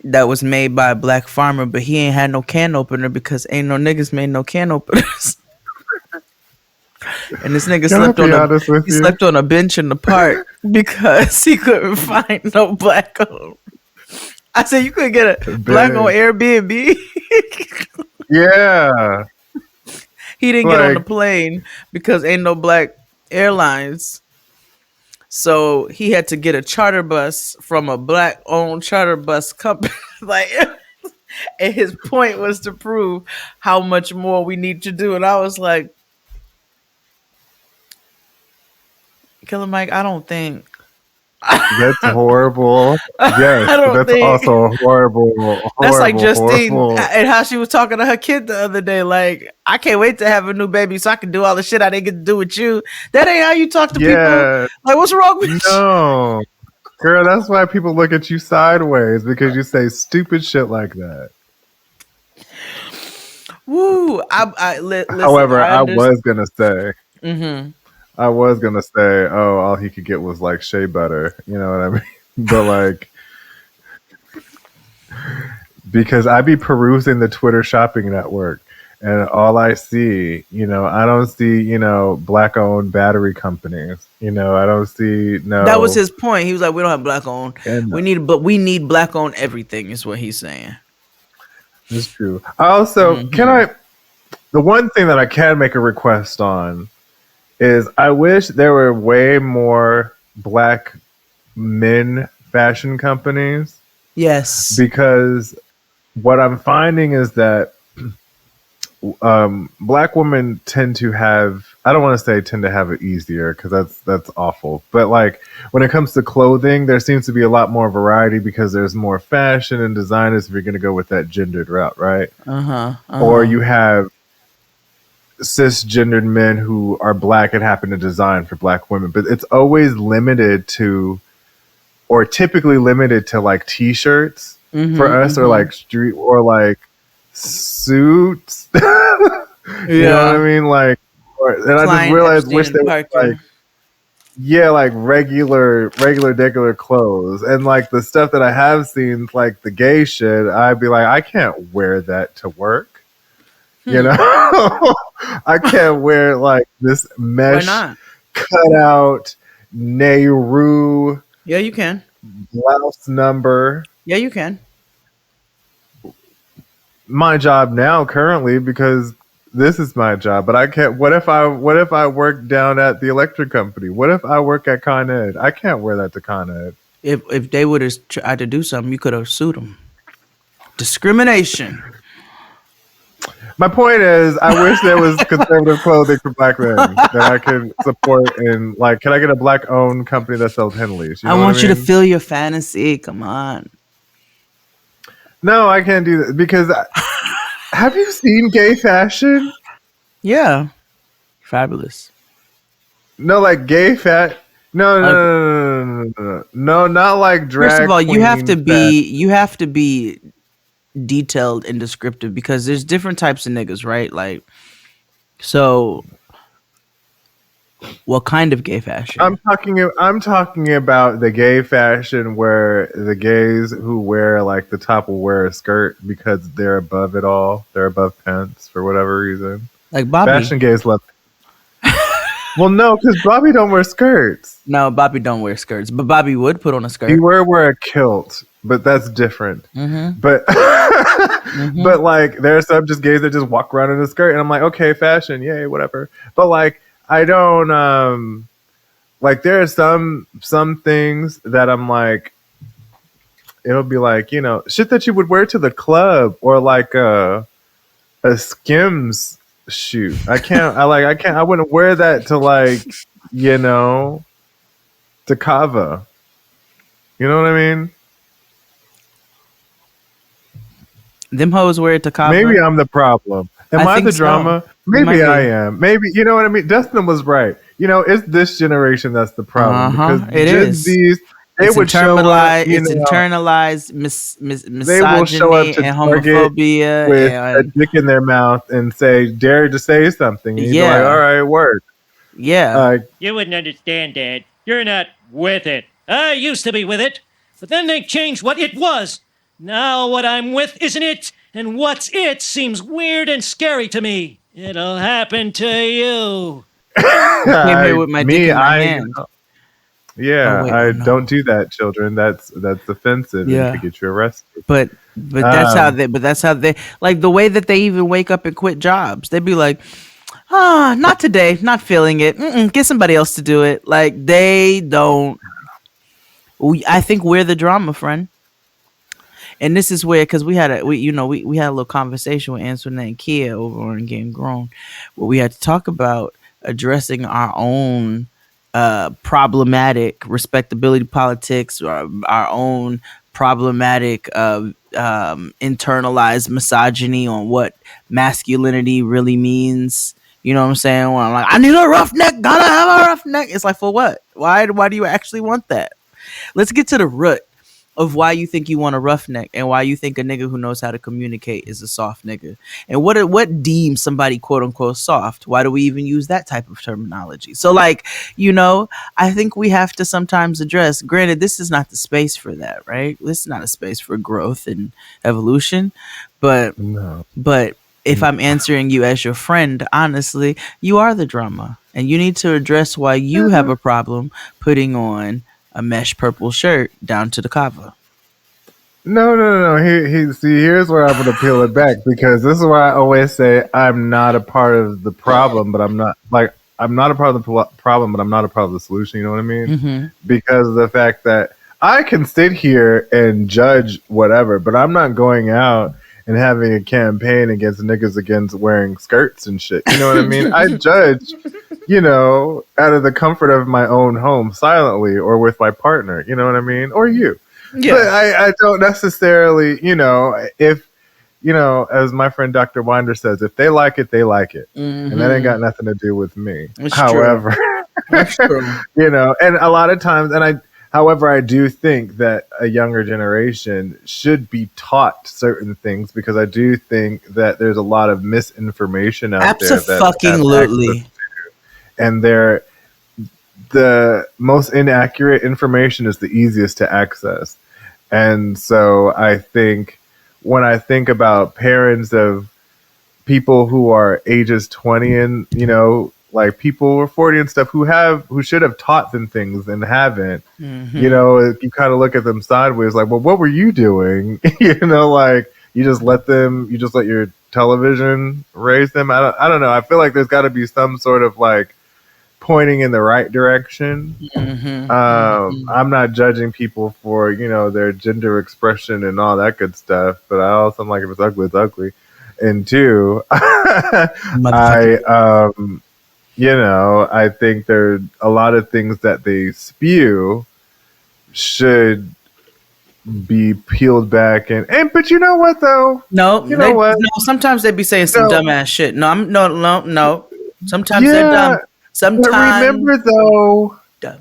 that was made by a Black farmer, but he ain't had no can opener because ain't no niggas made no can openers. And this nigga slept on a bench in the park because he couldn't find no Black owned. I said you could get a Black on Airbnb. Yeah. He didn't get on the plane because ain't no Black airlines. So he had to get a charter bus from a Black owned charter bus company. And his point was to prove how much more we need to do. And I was like, Killer Mike, I don't think that's horrible. Yes, that's also horrible. That's like Justine and how she was talking to her kid the other day. Like, I can't wait to have a new baby so I can do all the shit I didn't get to do with you. That ain't how you talk to people. Like, what's wrong with you? No, girl, that's why people look at you sideways because you say stupid shit like that. Woo! Listen, however, I was gonna say. I was gonna say, all he could get was like shea butter, you know what I mean? But like, because I be perusing the Twitter shopping network, and all I see, I don't see, Black owned battery companies. I don't see no. That was his point. He was like, we don't have Black owned. We need Black owned everything. Is what he's saying. It's true. Also, the one thing that I can make a request on is I wish there were way more Black men fashion companies. Yes. Because what I'm finding is that Black women tend to have, I don't want to say tend to have it easier because that's awful. But like when it comes to clothing, there seems to be a lot more variety because there's more fashion and designers if you're going to go with that gendered route, right? Or you have cisgendered men who are Black and happen to design for Black women, but it's always limited to, or typically limited to like t-shirts for us, or like street, or like suits. You know what I mean? Like, and I just realized, wish they were like regular clothes, and like the stuff that I have seen, like the gay shit, I'd be like, I can't wear that to work. I can't wear like this mesh cutout Nehru. Yeah, you can. Blouse number. Yeah, you can. My job now currently, because this is my job, but I can't. What if I work down at the electric company? What if I work at Con Ed? I can't wear that to Con Ed. If they would have tried to do something, you could have sued them. Discrimination. My point is, I wish there was conservative clothing for black men that I could support. And like, can I get a black-owned company that sells Henleys? I want you to feel your fantasy. Come on. No, I can't do that because. Have you seen gay fashion? Yeah, fabulous. No, like gay fat. No, not like drag. First of all, you have to fashion. be detailed and descriptive because there's different types of niggas, right? Like, so what kind of gay fashion? I'm talking about the gay fashion where the gays who wear like the top will wear a skirt because they're above it all. They're above pants for whatever reason. Like Bobby. Fashion gays love. Well, no, because Bobby don't wear skirts. No, Bobby don't wear skirts, but Bobby would put on a skirt. He wear a kilt, but that's different. Mm-hmm. But but like there are some just gays that just walk around in a skirt, and I'm like, okay, fashion, yay, whatever. But like I don't like there are some things that I'm like, it'll be like, you know, shit that you would wear to the club or like a Skims shoot. I wouldn't wear that to like, you know, to Kava. You know what I mean? Them hoes wear it to Kava. Maybe I'm the problem. Am I the drama? So. Maybe I am. Maybe, you know what I mean? Dustin was right. You know, it's this generation that's the problem. Because it is. They would show up, internalized misogyny they will show up to and homophobia with a dick in their mouth and say, dare to say something. And you're like, all right, work. Yeah. You wouldn't understand, Dad. You're not with it. I used to be with it, but then they changed what it was. Now what I'm with isn't it, and what's it seems weird and scary to me. It'll happen to you. I came here with my dick in my hand. Yeah, don't do that, children. That's offensive and could get you arrested. But that's how they like the way that they even wake up and quit jobs. They'd be like, not today, not feeling it. Get somebody else to do it. Like they don't. I think we're the drama, friend. And this is where, because we had a little conversation with Antoinette and Kia over on Getting Grown, where we had to talk about addressing our own problematic respectability politics, or our own problematic internalized misogyny on what masculinity really means. You know what I'm saying? When I'm like, I need a roughneck, gotta have a roughneck. It's like, for what? Why do you actually want that? Let's get to the root of why you think you want a roughneck and why you think a nigga who knows how to communicate is a soft nigga. And what deems somebody quote unquote soft? Why do we even use that type of terminology? So like, you know, I think we have to sometimes address, granted, this is not the space for that, right? This is not a space for growth and evolution, but if I'm answering you as your friend, honestly, you are the drama and you need to address why you have a problem putting on a mesh purple shirt down to the cover. No. Here's where I'm going to peel it back, because this is where I always say I'm not a part of the problem, but I'm not a part of the problem, but I'm not a part of the solution. You know what I mean? Mm-hmm. Because of the fact that I can sit here and judge whatever, but I'm not going out and having a campaign against niggas against wearing skirts and shit. You know what I mean? I judge, you know, out of the comfort of my own home, silently, or with my partner. You know what I mean? Or you. Yeah. But I don't necessarily, you know, if, you know, as my friend Dr. Winder says, if they like it, they like it. Mm-hmm. And that ain't got nothing to do with me. That's However, That's true. You know, and a lot of times, however, I do think that a younger generation should be taught certain things, because I do think that there's a lot of misinformation out there. Absolutely. And the most inaccurate information is the easiest to access. And so I think when I think about parents of people who are ages 20 and, you know, like people who are 40 and stuff who should have taught them things and haven't, you know, you kind of look at them sideways like, well, what were you doing? You know, like you just let your television raise them. I don't know. I feel like there's got to be some sort of like pointing in the right direction. I'm not judging people for their gender expression and all that good stuff, but I also am like, if it's ugly, it's ugly. And two, I think there are a lot of things that they spew should be peeled back and but you know what though? No, sometimes they be saying some dumbass shit. No. Sometimes they're dumb. Sometimes.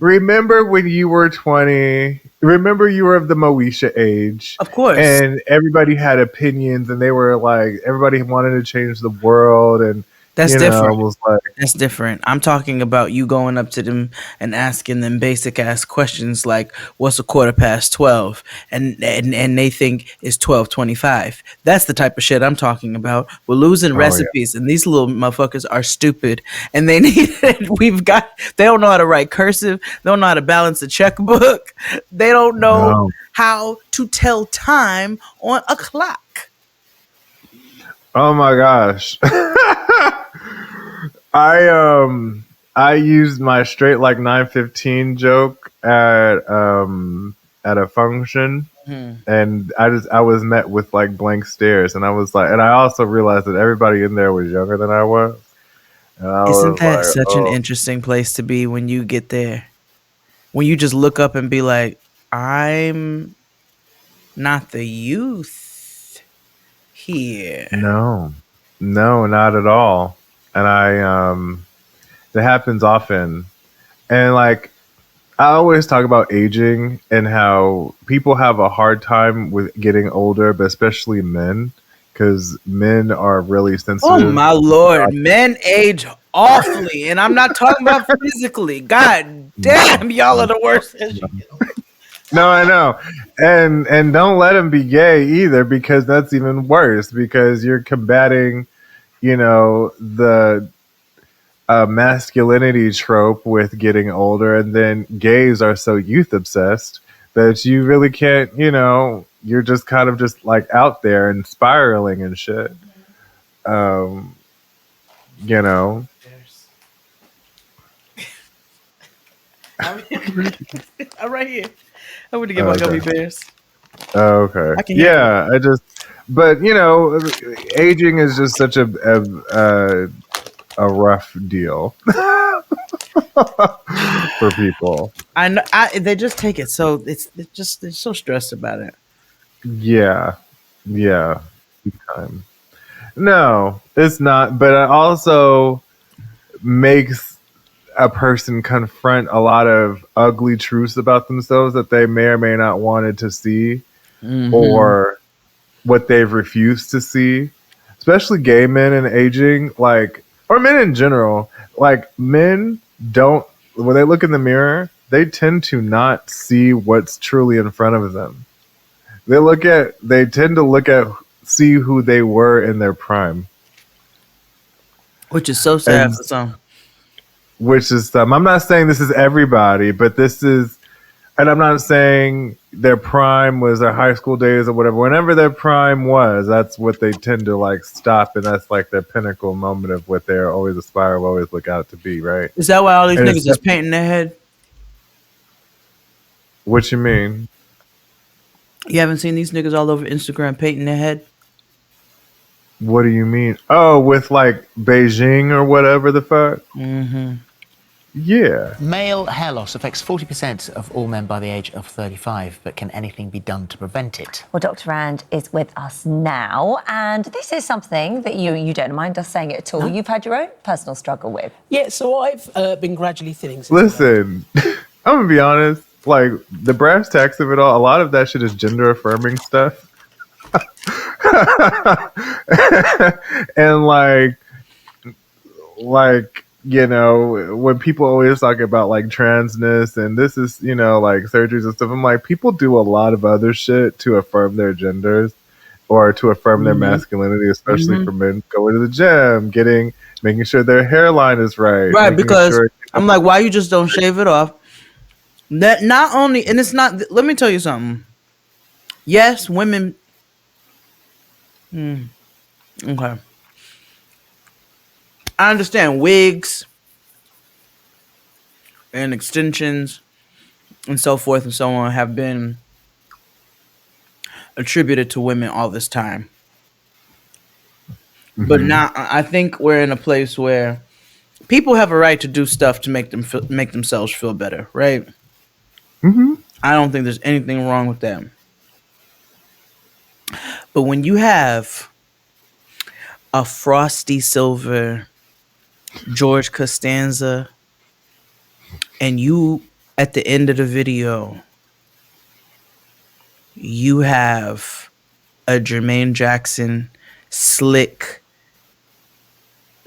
Remember when you were 20? Remember you were of the Moesha age, of course, and everybody had opinions, and they were like everybody wanted to change the world, and that's different. That's different. I'm talking about you going up to them and asking them basic ass questions like, "What's a 12:15?" and they think it's 12:25. That's the type of shit I'm talking about. We're losing recipes, and these little motherfuckers are stupid, and they need. They don't know how to write cursive. They don't know how to balance a checkbook. They don't know how to tell time on a clock. Oh my gosh. I used my straight like 9:15 joke at a function, and I was met with like blank stares, and I was like, and I also realized that everybody in there was younger than I was. Isn't that such an interesting place to be when you get there? When you just look up and be like, I'm not the youth here. No, not at all. And that happens often. And like, I always talk about aging and how people have a hard time with getting older, but especially men, because men are really sensitive. Oh my Lord, men age awfully, and I'm not talking about physically. God damn, y'all are the worst. No, I know. And don't let them be gay either, because that's even worse, because you're combating, the masculinity trope with getting older, and then gays are so youth obsessed that you really can't, you're just kind of just like out there and spiraling and shit. I'm right here. I want to get my gummy bears. Oh, okay. But aging is just such a rough deal for people. I know. They just take it so they're so stressed about it. Yeah, big time. No, it's not. But it also makes a person confront a lot of ugly truths about themselves that they may or may not wanted to see, or what they've refused to see. Especially gay men and aging, like, or men in general. Like, men don't, when they look in the mirror, they tend to not see what's truly in front of them. They tend to see who they were in their prime. Which is so sad for some. I'm not saying this is everybody, but this is, and I'm not saying their prime was their high school days or whatever. Whenever their prime was, that's what they tend to like stop, and that's like their pinnacle moment of what they're always aspire, always look out to be, right? Is that why all these niggas is painting their head? What you mean? You haven't seen these niggas all over Instagram painting their head? What do you mean? Oh, with like Beijing or whatever the fuck? Yeah. Male hair loss affects 40% of all men by the age of 35, but can anything be done to prevent it? Well, Dr. Rand is with us now, and this is something that you don't mind us saying it at all. No. You've had your own personal struggle with. Yeah, so I've been gradually thinning. Listen, I'm gonna be honest. Like, the brass tacks of it all, a lot of that shit is gender affirming stuff. And like when people always talk about like transness and this is like surgeries and stuff, I'm like, people do a lot of other shit to affirm their genders or to affirm their masculinity, especially for men going to the gym, making sure their hairline is right, because I'm like, why you just don't shave it off? That not only, and it's not, let me tell you something. Yes, women Okay. I understand wigs and extensions and so forth and so on have been attributed to women all this time. But now I think we're in a place where people have a right to do stuff to make themselves feel better, right? I don't think there's anything wrong with that. But when you have a frosty silver George Costanza and you at the end of the video you have a Jermaine Jackson slick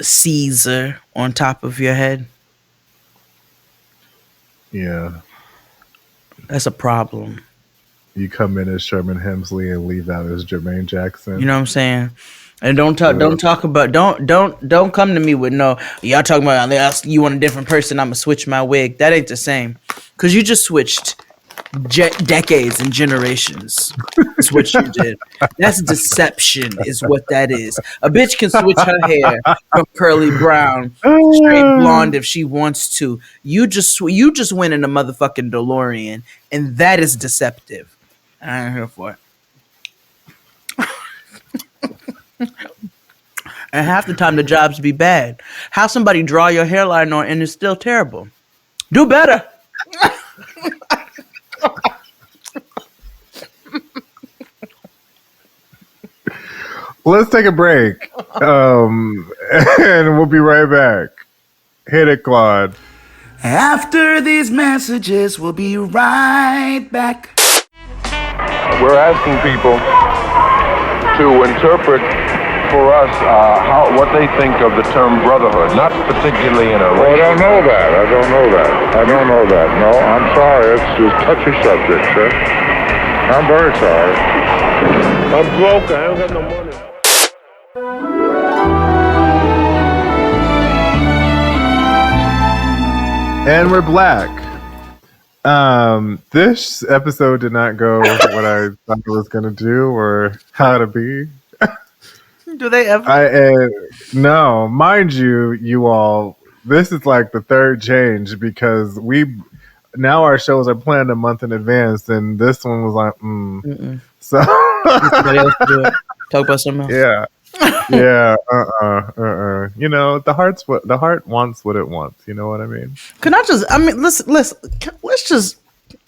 Caesar on top of your head, Yeah. that's a problem. You come in as Sherman Hemsley and leave out as Jermaine Jackson. You know what I'm saying? And don't come to me with no, y'all talking about you want a different person, I'm gonna switch my wig. That ain't the same. Cause you just switched decades and generations. That's what you did. That's deception is what that is. A bitch can switch her hair from curly brown straight blonde if she wants to. You just went in a motherfucking DeLorean, and that is deceptive. I ain't here for it. And half the time the jobs be bad. How somebody draw your hairline on and it's still terrible. Do better. Let's take a break. And we'll be right back. Hit it, Claude. After these messages, we'll be right back. We're asking people to interpret for us what they think of the term brotherhood, not particularly in a Well, I don't know that. I don't know that. No, I'm sorry. It's a touchy subject, sir. I'm very sorry. I'm broke. I haven't got no money. And we're black. This episode did not go what I thought it was going to do or how to be. Do they ever? No, mind you all, this is like the third change because now our shows are planned a month in advance, and this one was like, So somebody else do it. Talk about something else. Yeah. Yeah. You know, the heart wants what it wants. You know what I mean? Let's just,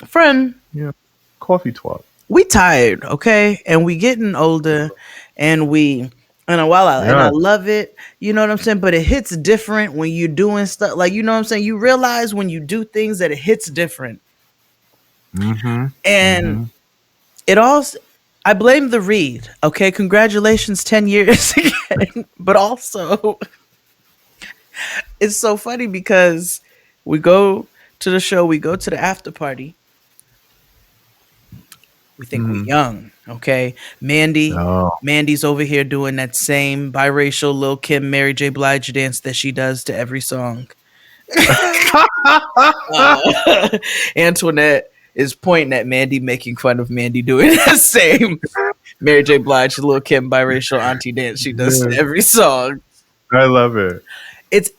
friend. Yeah. Coffee twat. We tired, okay? And we getting older, and I love it, you know what I'm saying? But it hits different when you're doing stuff like, you know what I'm saying? You realize when you do things that it hits different. And it also, I blame the read, okay? Congratulations, 10 years again. But also, it's so funny because we go to the show, we go to the after party. We think we're young, okay? Mandy's over here doing that same biracial Lil' Kim, Mary J. Blige dance that she does to every song. Antoinette is pointing at Mandy, making fun of Mandy doing the same Mary J. Blige, Lil' Kim biracial auntie dance she does to every song. I love it. It's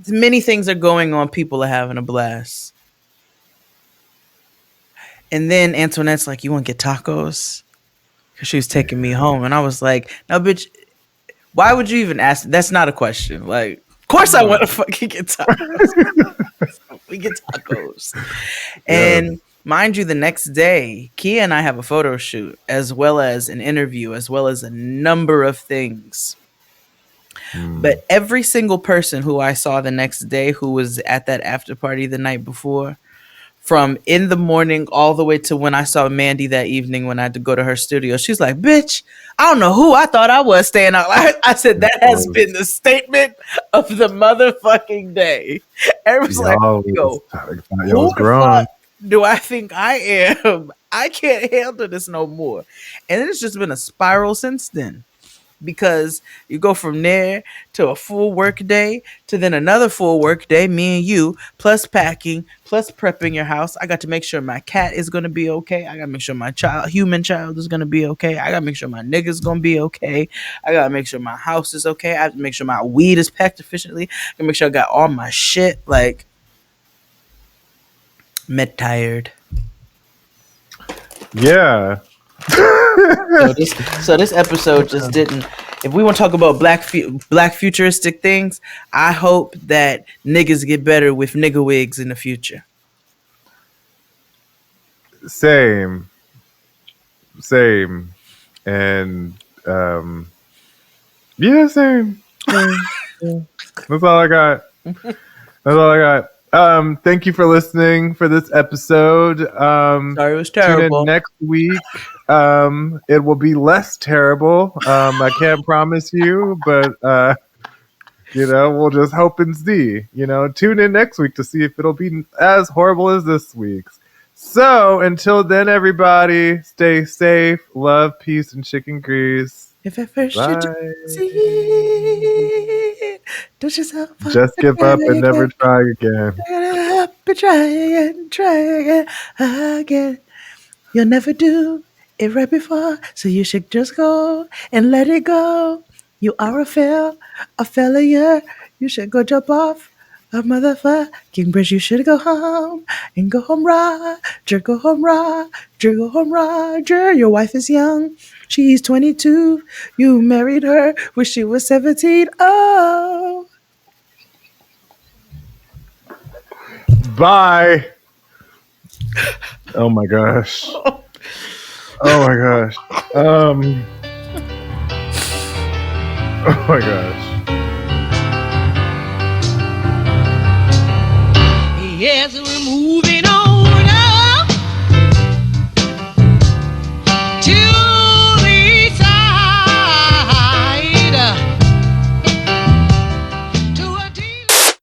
many things are going on. People are having a blast. And then Antoinette's like, you want to get tacos? Because she was taking me home. And I was like, no, bitch, why would you even ask? That's not a question. Like, of course I want to fucking get tacos. We get tacos. And mind you, the next day, Kia and I have a photo shoot, as well as an interview, as well as a number of things. But every single person who I saw the next day who was at that after party the night before, from in the morning all the way to when I saw Mandy that evening when I had to go to her studio, she's like, bitch, I don't know who I thought I was staying out. I said, that has been the statement of the motherfucking day. Everyone's like, yo, who the fuck do I think I am? I can't handle this no more. And it's just been a spiral since then. because you go from there to a full work day to then another full work day, me and you, plus packing, plus prepping your house. I got to make sure my cat is going to be okay. I got to make sure my human child is going to be okay. I got to make sure my nigga's going to be okay. I got to make sure my house is okay. I have to make sure my weed is packed efficiently. I can make sure I got all my shit. Like, I'm tired. Yeah. So this episode just didn't. If we want to talk about black futuristic things, I hope that niggas get better with nigga wigs in the future. Same. And yeah, same. That's all I got. Thank you for listening for this episode. Sorry, it was terrible. Tune in next week. It will be less terrible. I can't promise you, but we'll just hope and see. Tune in next week to see if it'll be as horrible as this week's. So until then, everybody, stay safe, love, peace, and chicken grease. If at first you succeed, don't yourself just give up and never try again. Try again. You'll never do it right before, so you should just go and let it go. You are a failure. You should go jump off a motherfucking bridge. You should go home and go home, Roger. Go home, Roger. Go home, Roger. Your wife is young. She's 22. You married her when she was 17. Oh. Bye. Oh my gosh. Oh my gosh. Oh my gosh. Yes, we're moving on.